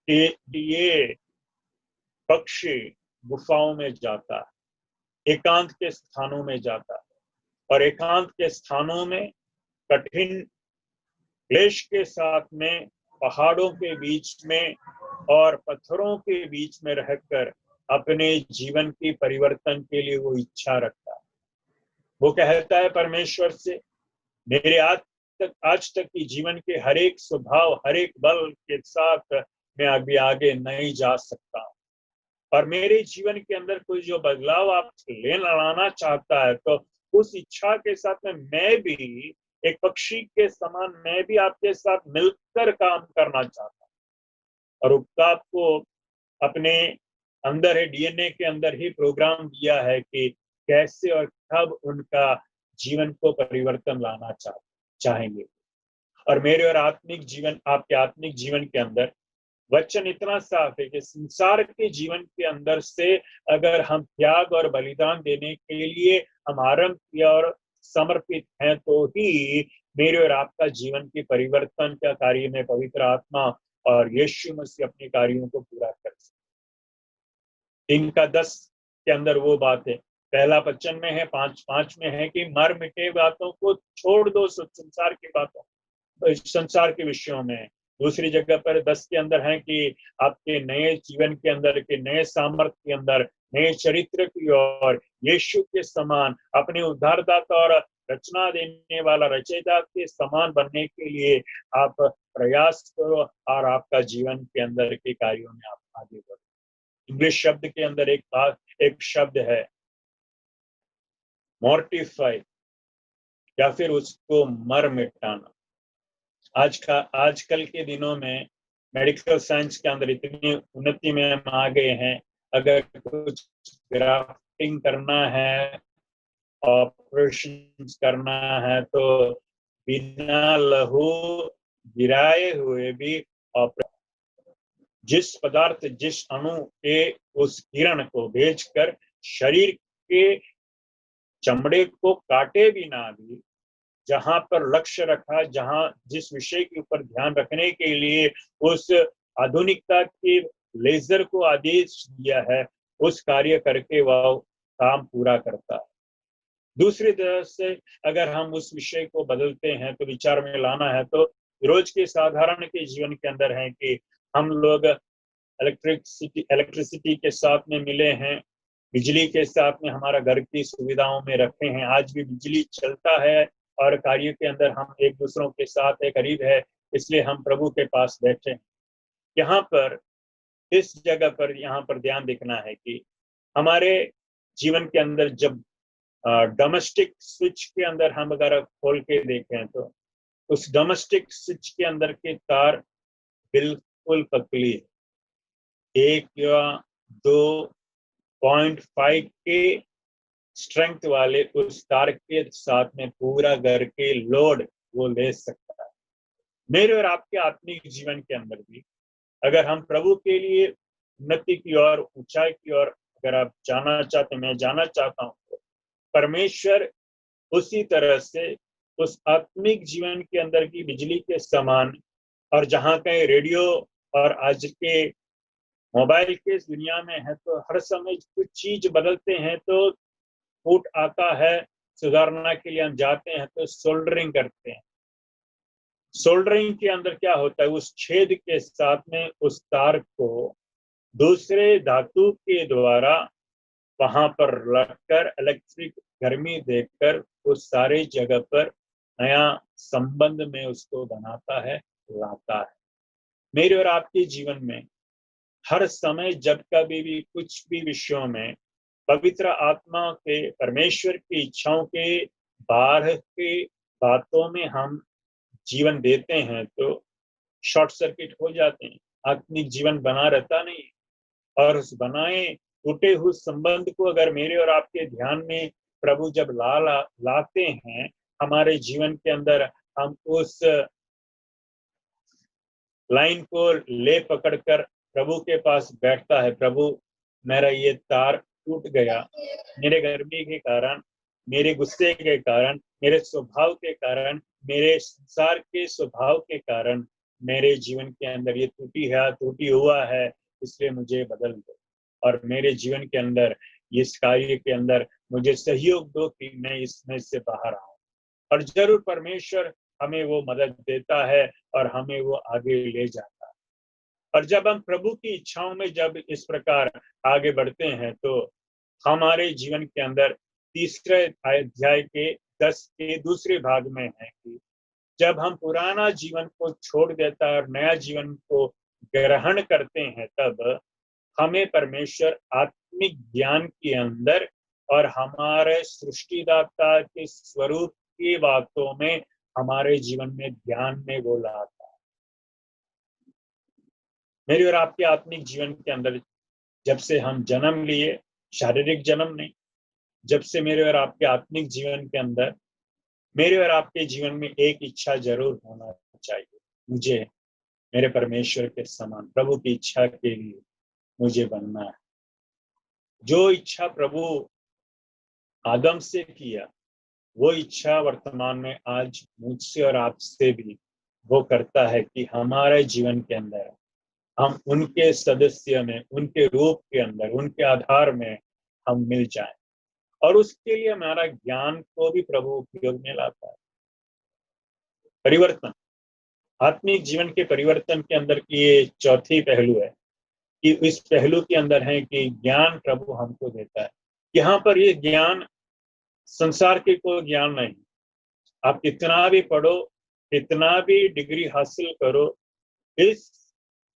कि ये पक्षी गुफाओं में जाता है, एकांत के स्थानों में जाता है, और एकांत के स्थानों में कठिन क्लेश के साथ में पहाड़ों के बीच में और पत्थरों के बीच में रहकर अपने जीवन की परिवर्तन के लिए वो इच्छा रखता है। वो कहता है परमेश्वर से, मेरे आज तक की जीवन के हर एक स्वभाव, हर एक बल के साथ मैं अभी आगे नहीं जा सकता, और मेरे जीवन के अंदर कोई जो बदलाव आप लाना चाहता है तो उस इच्छा के साथ में मैं भी एक पक्षी के समान मैं भी आपके साथ मिलकर काम करना चाहता हूँ। और उकाब को अपने अंदर है, डीएनए के अंदर ही प्रोग्राम दिया है कि कैसे और कब उनका जीवन को परिवर्तन लाना चाहेंगे। और मेरे और आत्मिक जीवन, आपके आत्मिक जीवन के अंदर वचन इतना साफ है कि संसार के जीवन के अंदर से अगर हम त्याग और बलिदान देने के लिए हम आरंभ किया और समर्पित हैं तो ही मेरे और आपका जीवन के परिवर्तन का कार्य में पवित्र आत्मा और यीशु मसीह अपने कार्यों को पूरा कर सकते। इनका 10 के अंदर वो बात है, पहला वचन में है, 5 में है कि मर मिटे बातों को छोड़ दो, संसार की बातों, संसार के विषयों में। दूसरी जगह पर 10 के अंदर है कि आपके नए जीवन के अंदर, के नए सामर्थ्य के अंदर, नए चरित्र की ओर यीशु के समान अपने उद्धारदाता और रचना देने वाला रचयिता के समान बनने के लिए आप प्रयास करो और आपका जीवन के अंदर के कार्यों में आप आगे बढ़ो। इंग्लिश शब्द के अंदर एक शब्द है मॉर्टिफाई, या फिर उसको मर मिटाना। आजकल के दिनों में मेडिकल साइंस के अंदर इतनी उन्नति में हम आ गए हैं, अगर कुछ ग्राफ्टिंग करना है, ऑपरेशन करना है तो बिना लहू गिराए हुए भी जिस पदार्थ, जिस अणु के उस किरण को भेजकर शरीर के चमड़े को काटे बिना भी जहां पर लक्ष्य रखा, जहां जिस विषय के ऊपर ध्यान रखने के लिए उस आधुनिकता के लेजर को आदेश दिया है, उस कार्य करके वह काम पूरा करता है। दूसरी तरफ से अगर हम उस विषय को बदलते हैं तो विचार में लाना है तो रोज के साधारण के जीवन के अंदर है कि हम लोग इलेक्ट्रिसिटी के साथ में मिले हैं, बिजली के साथ में हमारा घर की सुविधाओं में रखे हैं, आज भी बिजली चलता है और कार्य के अंदर हम एक दूसरों के साथ एक करीब है, इसलिए हम प्रभु के पास बैठे हैं। यहाँ पर इस जगह पर यहाँ पर ध्यान देखना है कि हमारे जीवन के अंदर जब डोमेस्टिक स्विच के अंदर हम अगर खोल के देखें तो उस डोमेस्टिक स्विच के अंदर के तार बिल्कुल पतली है, 1 या 2.5 के स्ट्रेंथ वाले उस तार के साथ में पूरा घर के लोड वो ले सकता है। मेरे और आपके आत्मिक जीवन के अंदर भी अगर हम प्रभु के लिए उन्नति की ओर, ऊंचाई की ओर अगर आप जाना चाहते, मैं जाना चाहता हूँ, तो परमेश्वर उसी तरह से उस आत्मिक जीवन के अंदर की बिजली के समान, और जहाँ कहीं रेडियो और आज के मोबाइल के इस दुनिया में है तो हर समय कुछ चीज बदलते हैं, तो फूट आता है, सुधारना के लिए हम जाते हैं तो सोल्डरिंग करते हैं। सोल्डरिंग के अंदर क्या होता है, उस छेद के साथ में उस तार को दूसरे धातु के द्वारा वहां पर रखकर इलेक्ट्रिक गर्मी देकर उस सारे जगह पर नया संबंध में उसको बनाता है, लाता है। मेरे और आपके जीवन में हर समय जब कभी भी कुछ भी विषयों में पवित्र आत्मा के, परमेश्वर की इच्छाओं के बाहर के बातों में हम जीवन देते हैं तो शॉर्ट सर्किट हो जाते हैं, आत्मिक जीवन बना रहता नहीं। और उस बनाए टूटे हुए संबंध को अगर मेरे और आपके ध्यान में प्रभु जब लाते हैं हमारे जीवन के अंदर, हम उस लाइन को ले पकड़कर प्रभु के पास बैठता है, प्रभु मेरा ये तार टूट गया, मेरे गर्मी के कारण, मेरे गुस्से के कारण, मेरे स्वभाव के कारण, मेरे संसार के स्वभाव के कारण मेरे जीवन के अंदर ये टूटी हुआ है, इसलिए मुझे बदल दो और मेरे जीवन के अंदर इस कार्य के अंदर मुझे सहयोग दो कि मैं इसमें से बाहर आऊं। और जरूर परमेश्वर हमें वो मदद देता है और हमें वो आगे ले जाता है। और जब हम प्रभु की इच्छाओं में जब इस प्रकार आगे बढ़ते हैं तो हमारे जीवन के अंदर तीसरे अध्याय के 10 के दूसरे भाग में है कि जब हम पुराना जीवन को छोड़ देता है और नया जीवन को ग्रहण करते हैं तब हमें परमेश्वर आत्मिक ज्ञान के अंदर और हमारे सृष्टिदाता के स्वरूप की बातों में हमारे जीवन में ध्यान में वो लाता है। मेरे और आपके आत्मिक जीवन के अंदर जब से हम जन्म लिए, शारीरिक जन्म नहीं, जब से मेरे और आपके आत्मिक जीवन के अंदर मेरे और आपके जीवन में एक इच्छा जरूर होना चाहिए, मुझे मेरे परमेश्वर के समान प्रभु की इच्छा के लिए मुझे बनना है। जो इच्छा प्रभु आदम से किया वो इच्छा वर्तमान में आज मुझसे और आपसे भी वो करता है कि हमारे जीवन के अंदर हम उनके सदस्य में, उनके रूप के अंदर, उनके आधार में हम मिल जाएं। और उसके लिए हमारा ज्ञान को भी प्रभु उपयोग में लाता है। परिवर्तन, आत्मिक जीवन के परिवर्तन के अंदर की ये चौथी पहलू है कि इस पहलू के अंदर है कि ज्ञान प्रभु हमको देता है। यहाँ पर ये ज्ञान संसार के कोई ज्ञान नहीं, आप कितना भी पढ़ो, कितना भी डिग्री हासिल करो, इस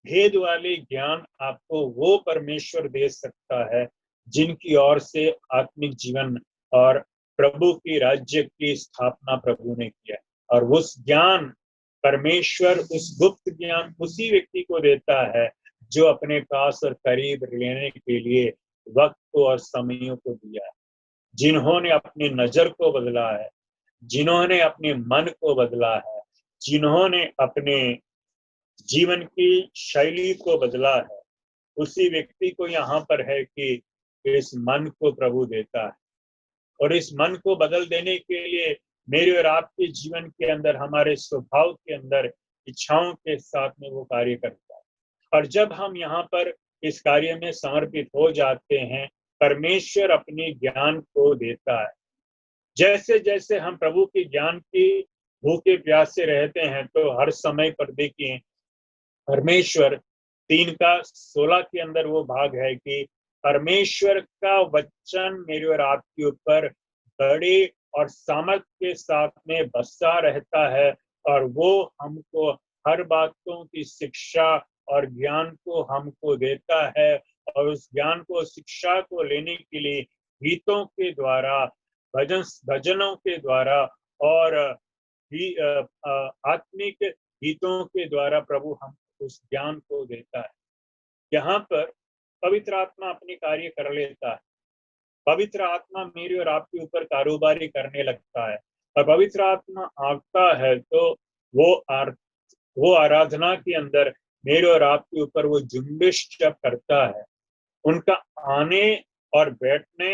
भेद वाले ज्ञान आपको वो परमेश्वर दे सकता है जिनकी ओर से आत्मिक जीवन और प्रभु की राज्य की स्थापना प्रभु ने किया। और उस ज्ञान परमेश्वर, उस गुप्त ज्ञान उसी व्यक्ति को देता है जो अपने पास और करीब लेने के लिए वक्त को और समयों को दिया है, जिन्होंने अपनी नजर को बदला है, जिन्होंने अपने मन को बदला है, जिन्होंने अपने जीवन की शैली को बदला है, उसी व्यक्ति को यहाँ पर है कि इस मन को प्रभु देता है। और इस मन को बदल देने के लिए मेरे और आपके जीवन के अंदर, हमारे स्वभाव के अंदर इच्छाओं के साथ में वो कार्य करता है। और जब हम यहाँ पर इस कार्य में समर्पित हो जाते हैं, परमेश्वर अपने ज्ञान को देता है। जैसे जैसे हम प्रभु के ज्ञान की भूखे प्यासे रहते हैं तो हर समय पर देखिए परमेश्वर 3:16 के अंदर वो भाग है कि परमेश्वर का वचन मेरे और आपके ऊपर बड़े और सामर्थ्य के साथ में बसा रहता है और वो हमको हर बातों की शिक्षा और ज्ञान को हमको देता है। और उस ज्ञान को, शिक्षा को लेने के लिए गीतों के द्वारा, भजनों के द्वारा और आत्मिक गीतों के द्वारा प्रभु हम उस ज्ञान को देता है। यहाँ पर पवित्र आत्मा अपने कार्य कर लेता है। पवित्र आत्मा मेरे और आपके ऊपर कारोबारी करने लगता है और पवित्र आत्मा आता है तो वो आराधना के अंदर मेरे और आपके ऊपर वो जुम्बिश जब करता है, उनका आने और बैठने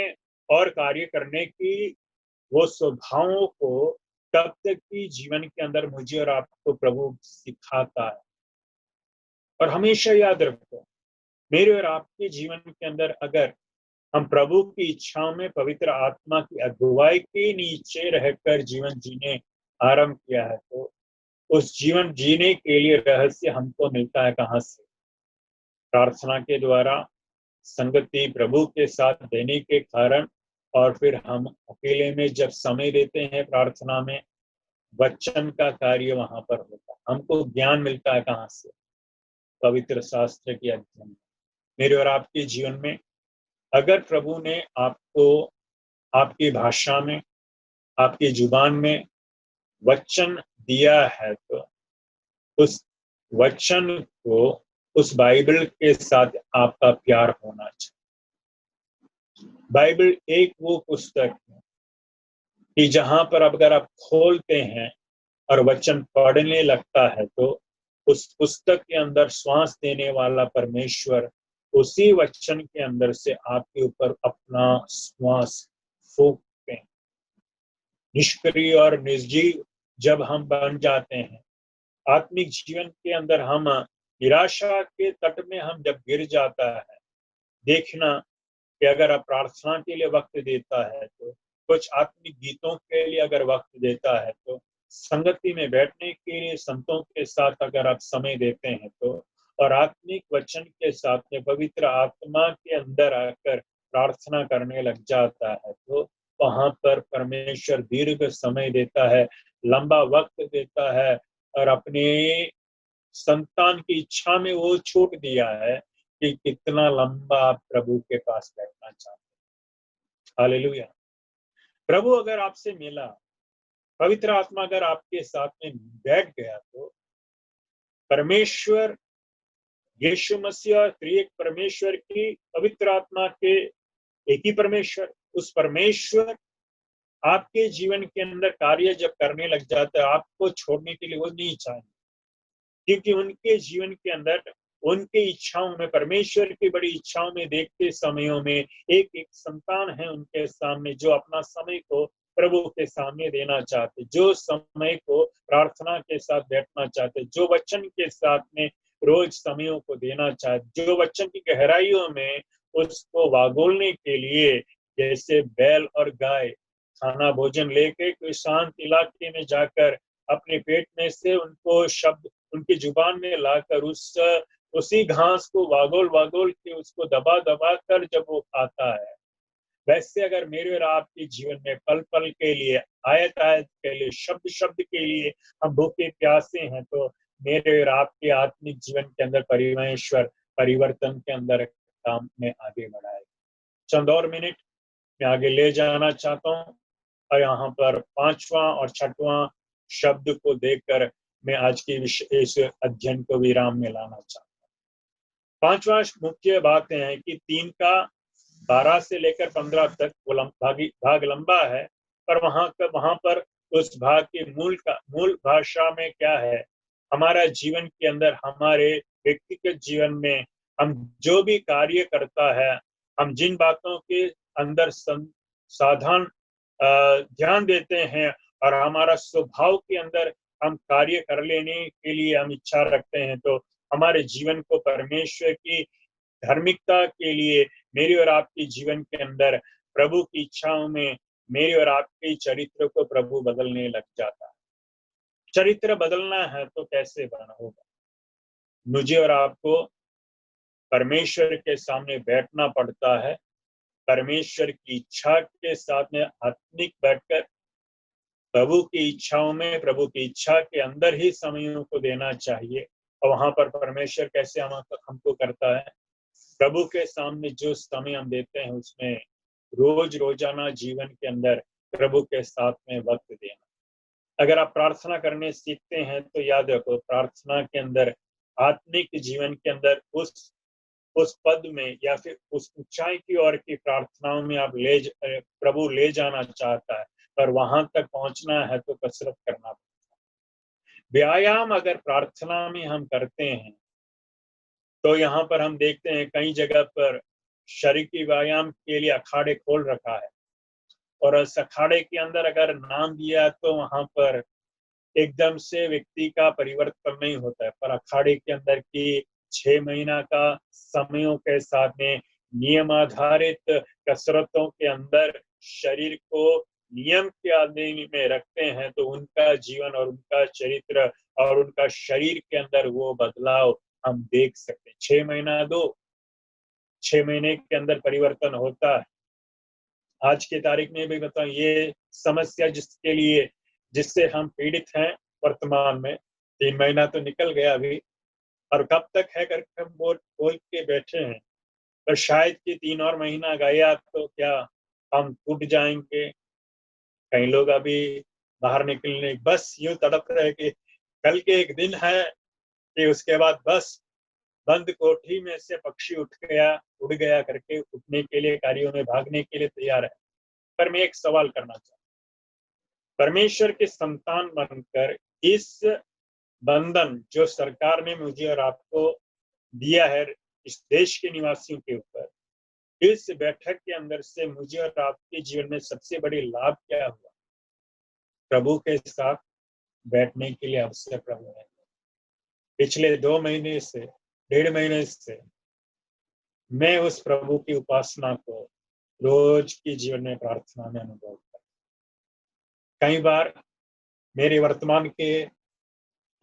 और कार्य करने की वो स्वभावों को तब तक की जीवन के अंदर मुझे और आपको प्रभु सिखाता है। और हमेशा याद रखो, मेरे और आपके जीवन के अंदर अगर हम प्रभु की इच्छाओं में पवित्र आत्मा की अगुवाई के नीचे रहकर जीवन जीने आरंभ किया है तो उस जीवन जीने के लिए रहस्य हमको मिलता है कहाँ से? प्रार्थना के द्वारा, संगति प्रभु के साथ देने के कारण, और फिर हम अकेले में जब समय देते हैं प्रार्थना में, वचन का कार्य वहां पर होता है। हमको ज्ञान मिलता है कहाँ से? पवित्र शास्त्र के अध्ययन। मेरे और आपके जीवन में अगर प्रभु ने आपको आपकी भाषा में, आपकी जुबान में वचन दिया है, तो उस वचन को, उस बाइबल के साथ आपका प्यार होना चाहिए। बाइबल एक वो पुस्तक है कि जहां पर अगर आप खोलते हैं और वचन पढ़ने लगता है, तो उस पुस्तक के अंदर श्वास देने वाला परमेश्वर उसी वचन के अंदर से आपके ऊपर अपना श्वास फूंकते हैं। निष्क्रिय और निर्जीव जब हम बन जाते हैं, आत्मिक जीवन के अंदर हम निराशा के तट में हम जब गिर जाता है, देखना कि अगर आप प्रार्थना के लिए वक्त देता है, तो कुछ आत्मिक गीतों के लिए अगर वक्त देता है, तो संगति में बैठने के लिए संतों के साथ अगर आप समय देते हैं, तो और आत्मिक वचन के साथ में पवित्र आत्मा के अंदर आकर प्रार्थना करने लग जाता है, तो वहां पर परमेश्वर दीर्घ समय देता है, लंबा वक्त देता है, और अपने संतान की इच्छा में वो छूट दिया है कि कितना लंबा आप प्रभु के पास बैठना चाहते हैं। हालेलुया। प्रभु अगर आपसे मिला, पवित्र आत्मा अगर आपके साथ में बैठ गया, तो परमेश्वर यीशु मसीह और त्रिएक परमेश्वर की, पवित्र आत्मा के एक ही परमेश्वर, उस परमेश्वर आपके जीवन के अंदर कार्य जब करने लग जाता है, आपको छोड़ने के लिए वो नहीं चाहेंगे, क्योंकि उनके जीवन के अंदर, उनके इच्छाओं में, परमेश्वर की बड़ी इच्छाओं में देखते समयों में एक एक संतान है उनके सामने, जो अपना समय को प्रभु के सामने देना चाहते, जो समय को प्रार्थना के साथ बैठना चाहते, जो वचन के साथ में रोज समयों को देना चाहते, जो वचन की गहराइयों में उसको वागोलने के लिए, जैसे बैल और गाय खाना भोजन लेके कोई शांत इलाके में जाकर अपने पेट में से उनको शब्द उनकी जुबान में लाकर उसी घास को वागोल वागोल के उसको दबा दबा कर जब वो खाता है, वैसे अगर मेरे और आपके जीवन में पल पल के लिए, आयत आयत के लिए, शब्द शब्द के लिए हम भूखे प्यासे हैं, तो मेरे और आपके आत्मिक जीवन के अंदर परमेश्वर परिवर्तन के अंदर काम में आगे बढ़ाए। चंद और मिनट मैं आगे ले जाना चाहता हूँ, और यहाँ पर 5वां और 6वां शब्द को देखकर मैं आज की इस अध्ययन को विराम में लाना चाहता हूँ। 5वां मुख्य बातें हैं कि 3 का 12 से लेकर 15 तक वो भाग लंबा है, पर वहां पर उस भाग के मूल भाषा में क्या है, हमारा जीवन के अंदर, हमारे व्यक्तिगत जीवन में हम जो भी कार्य करता है, हम जिन बातों के अंदर सावधान ध्यान देते हैं, और हमारा स्वभाव के अंदर हम कार्य कर लेने के लिए हम इच्छा रखते हैं, तो हमारे जीवन को परमेश्वर की धार्मिकता के लिए मेरे और आपके जीवन के अंदर प्रभु की इच्छाओं में मेरे और आपके चरित्र को प्रभु बदलने लग जाता है। चरित्र बदलना है तो कैसे बना होगा? मुझे और आपको परमेश्वर के सामने बैठना पड़ता है, परमेश्वर की इच्छा के साथ में आत्मिक बैठकर प्रभु की इच्छाओं में, प्रभु की इच्छा के अंदर ही समयों को देना चाहिए। और वहां पर परमेश्वर कैसे हमको करता है, प्रभु के सामने जो समय हम देते हैं उसमें रोजाना जीवन के अंदर प्रभु के साथ में वक्त देना। अगर आप प्रार्थना करने सीखते हैं तो याद रखो, प्रार्थना के अंदर, आत्मिक जीवन के अंदर उस पद में या फिर उस ऊंचाई की ओर की प्रार्थनाओं में आप प्रभु ले जाना चाहता है, पर वहां तक पहुंचना है तो कसरत करना पड़ता है। व्यायाम अगर प्रार्थना में हम करते हैं, तो यहाँ पर हम देखते हैं कई जगह पर शारीरिक व्यायाम के लिए अखाड़े खोल रखा है, और उस अखाड़े के अंदर अगर नाम दिया तो वहां पर एकदम से व्यक्ति का परिवर्तन नहीं होता है, पर अखाड़े के अंदर की 6 महीना का समयों के साथ में नियम आधारित कसरतों के अंदर शरीर को नियम के अधीन में रखते हैं, तो उनका जीवन और उनका चरित्र और उनका शरीर के अंदर वो बदलाव हम देख सकते हैं। 6 महीना दो, 6 महीने के अंदर परिवर्तन होता है। आज की तारीख में भी बताऊं, ये समस्या जिससे हम पीड़ित हैं वर्तमान में, 3 महीना तो निकल गया अभी, और कब तक है करके हम बोल के बैठे हैं, पर शायद कि 3 और महीना गया तो क्या हम टूट जाएंगे। कई लोग अभी बाहर निकलने बस यूं तड़प रहे कि कल के एक दिन है कि उसके बाद बस बंद कोठी में से पक्षी उड़ गया करके उठने के लिए, कार्यों में भागने के लिए तैयार है। पर मैं एक सवाल करना चाहता हूँ, परमेश्वर के संतान बनकर इस बंधन जो सरकार ने मुझे और आपको दिया है इस देश के निवासियों के ऊपर, इस बैठक के अंदर से मुझे और आपके जीवन में सबसे बड़ी लाभ क्या हुआ? प्रभु के साथ बैठने के लिए अवसर प्रभु है। पिछले 2 महीने से 1.5 महीने से मैं उस प्रभु की उपासना को रोज की जीवन में प्रार्थना में अनुभव करता। कई बार मेरे वर्तमान के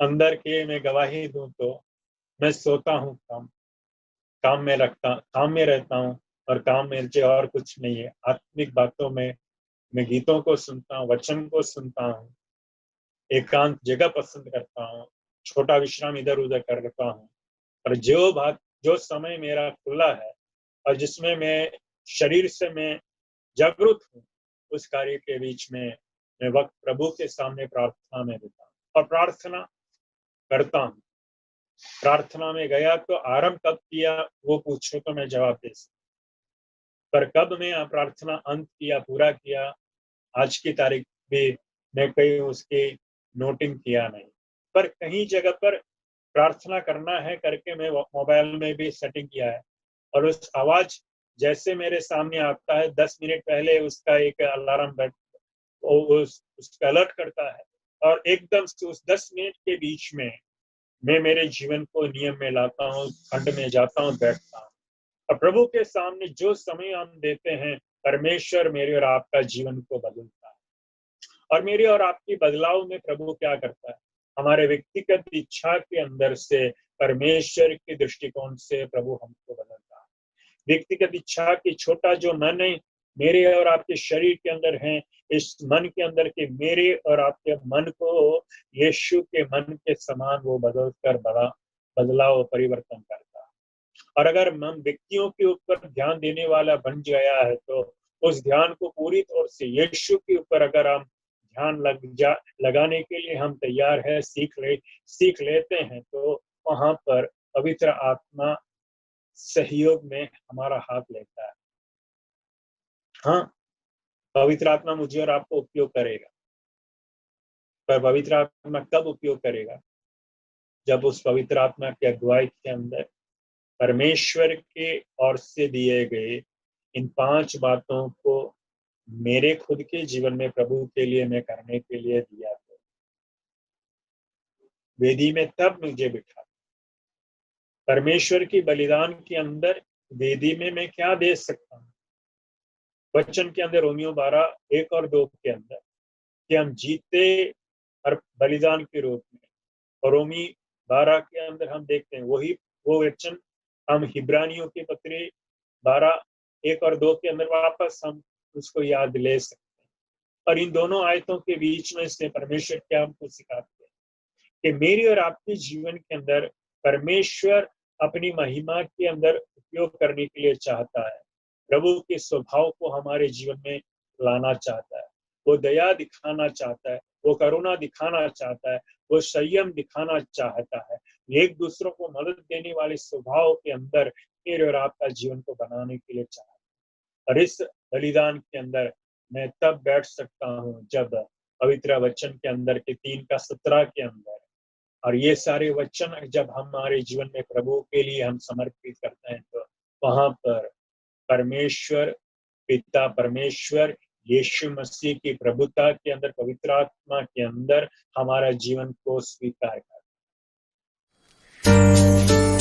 अंदर के मैं गवाही दूं तो मैं सोता हूँ, काम में रहता हूँ, और काम में मुझे और कुछ नहीं है। आत्मिक बातों में मैं गीतों को सुनता हूँ, वचन को सुनता हूँ, एकांत जगह पसंद करता हूँ, छोटा विश्राम इधर उधर करता हूँ। और जो समय मेरा खुला है और जिसमें मैं शरीर से मैं जागरूक हूँ, उस कार्य के बीच में मैं वक्त प्रभु के सामने प्रार्थना में देता हूँ और प्रार्थना करता हूँ। प्रार्थना में गया तो आरंभ कब किया वो पूछो तो मैं जवाब दे सकता, पर कब मैं प्रार्थना अंत किया, पूरा किया, आज की तारीख भी मैं कहीं उसकी नोटिंग किया नहीं। पर कहीं जगह पर प्रार्थना करना है करके मैं मोबाइल में भी सेटिंग किया है, और उस आवाज जैसे मेरे सामने आता है 10 मिनट पहले उसका एक अलार्म उसका अलर्ट करता है, और एकदम से उस 10 मिनट के बीच में मैं मेरे जीवन को नियम में लाता हूँ, खंड में जाता हूँ, बैठता हूँ। और प्रभु के सामने जो समय हम देते हैं, परमेश्वर मेरे और आपका जीवन को बदलता है। और मेरे और आपकी बदलाव में प्रभु क्या करता है, हमारे व्यक्तिगत इच्छा के अंदर से परमेश्वर के दृष्टिकोण से प्रभु हमको बदलता है। व्यक्तिगत इच्छा की छोटा जो मन है मेरे और आपके शरीर के अंदर है, इस मन के अंदर के मेरे और आपके मन को यीशु के मन के समान वो बदलकर बड़ा बदलाव परिवर्तन करता है। और अगर मन व्यक्तियों के ऊपर ध्यान देने वाला बन गया है तो उस ध्यान को पूरी तौर से यीशु के ऊपर अगर हम ध्यान लगाने के लिए हम तैयार है, सीख लेते हैं, तो वहां पर पवित्र आत्मा सहयोग में हमारा हाथ लेता है। हाँ, पवित्र आत्मा मुझे और आपको उपयोग करेगा, पर पवित्र आत्मा कब उपयोग करेगा? जब उस पवित्र आत्मा की अगुवाई के अंदर परमेश्वर के ओर से दिए गए इन 5 बातों को मेरे खुद के जीवन में प्रभु के लिए मैं करने के लिए दिया था। वेदी में तब मुझे बिठा, परमेश्वर की बलिदान के अंदर वेदी में मैं क्या दे सकता हूँ? वचन के अंदर रोमियो 12:1 और 2 के अंदर कि हम जीते और बलिदान के रूप में, और रोमी 12 के अंदर हम देखते हैं वो वचन हम हिब्रानियों के पत्री 12:1 और 2 के अंदर वापस हम उसको याद ले सकते हैं। और इन दोनों आयतों के बीच में से परमेश्वर क्या हमको सिखाते हैं कि मेरी और आपके जीवन के अंदर परमेश्वर अपनी महिमा के अंदर उपयोग करने के लिए चाहता है। प्रभु के स्वभाव को हमारे जीवन में लाना चाहता है, वो दया दिखाना चाहता है, वो करुणा दिखाना चाहता है, वो संयम दिखाना चाहता है, एक दूसरों को मदद देने वाले स्वभाव के अंदर मेरे और आपका जीवन को बनाने के लिए चाहता है। और इस बलिदान के अंदर मैं तब बैठ सकता हूँ जब पवित्र वचन के अंदर के 3:17 के अंदर, और ये सारे वचन जब हमारे जीवन में प्रभु के लिए हम समर्पित करते हैं, तो वहां पर परमेश्वर पिता, परमेश्वर यीशु मसीह की प्रभुता के अंदर, पवित्र आत्मा के अंदर हमारा जीवन को स्वीकार करता है।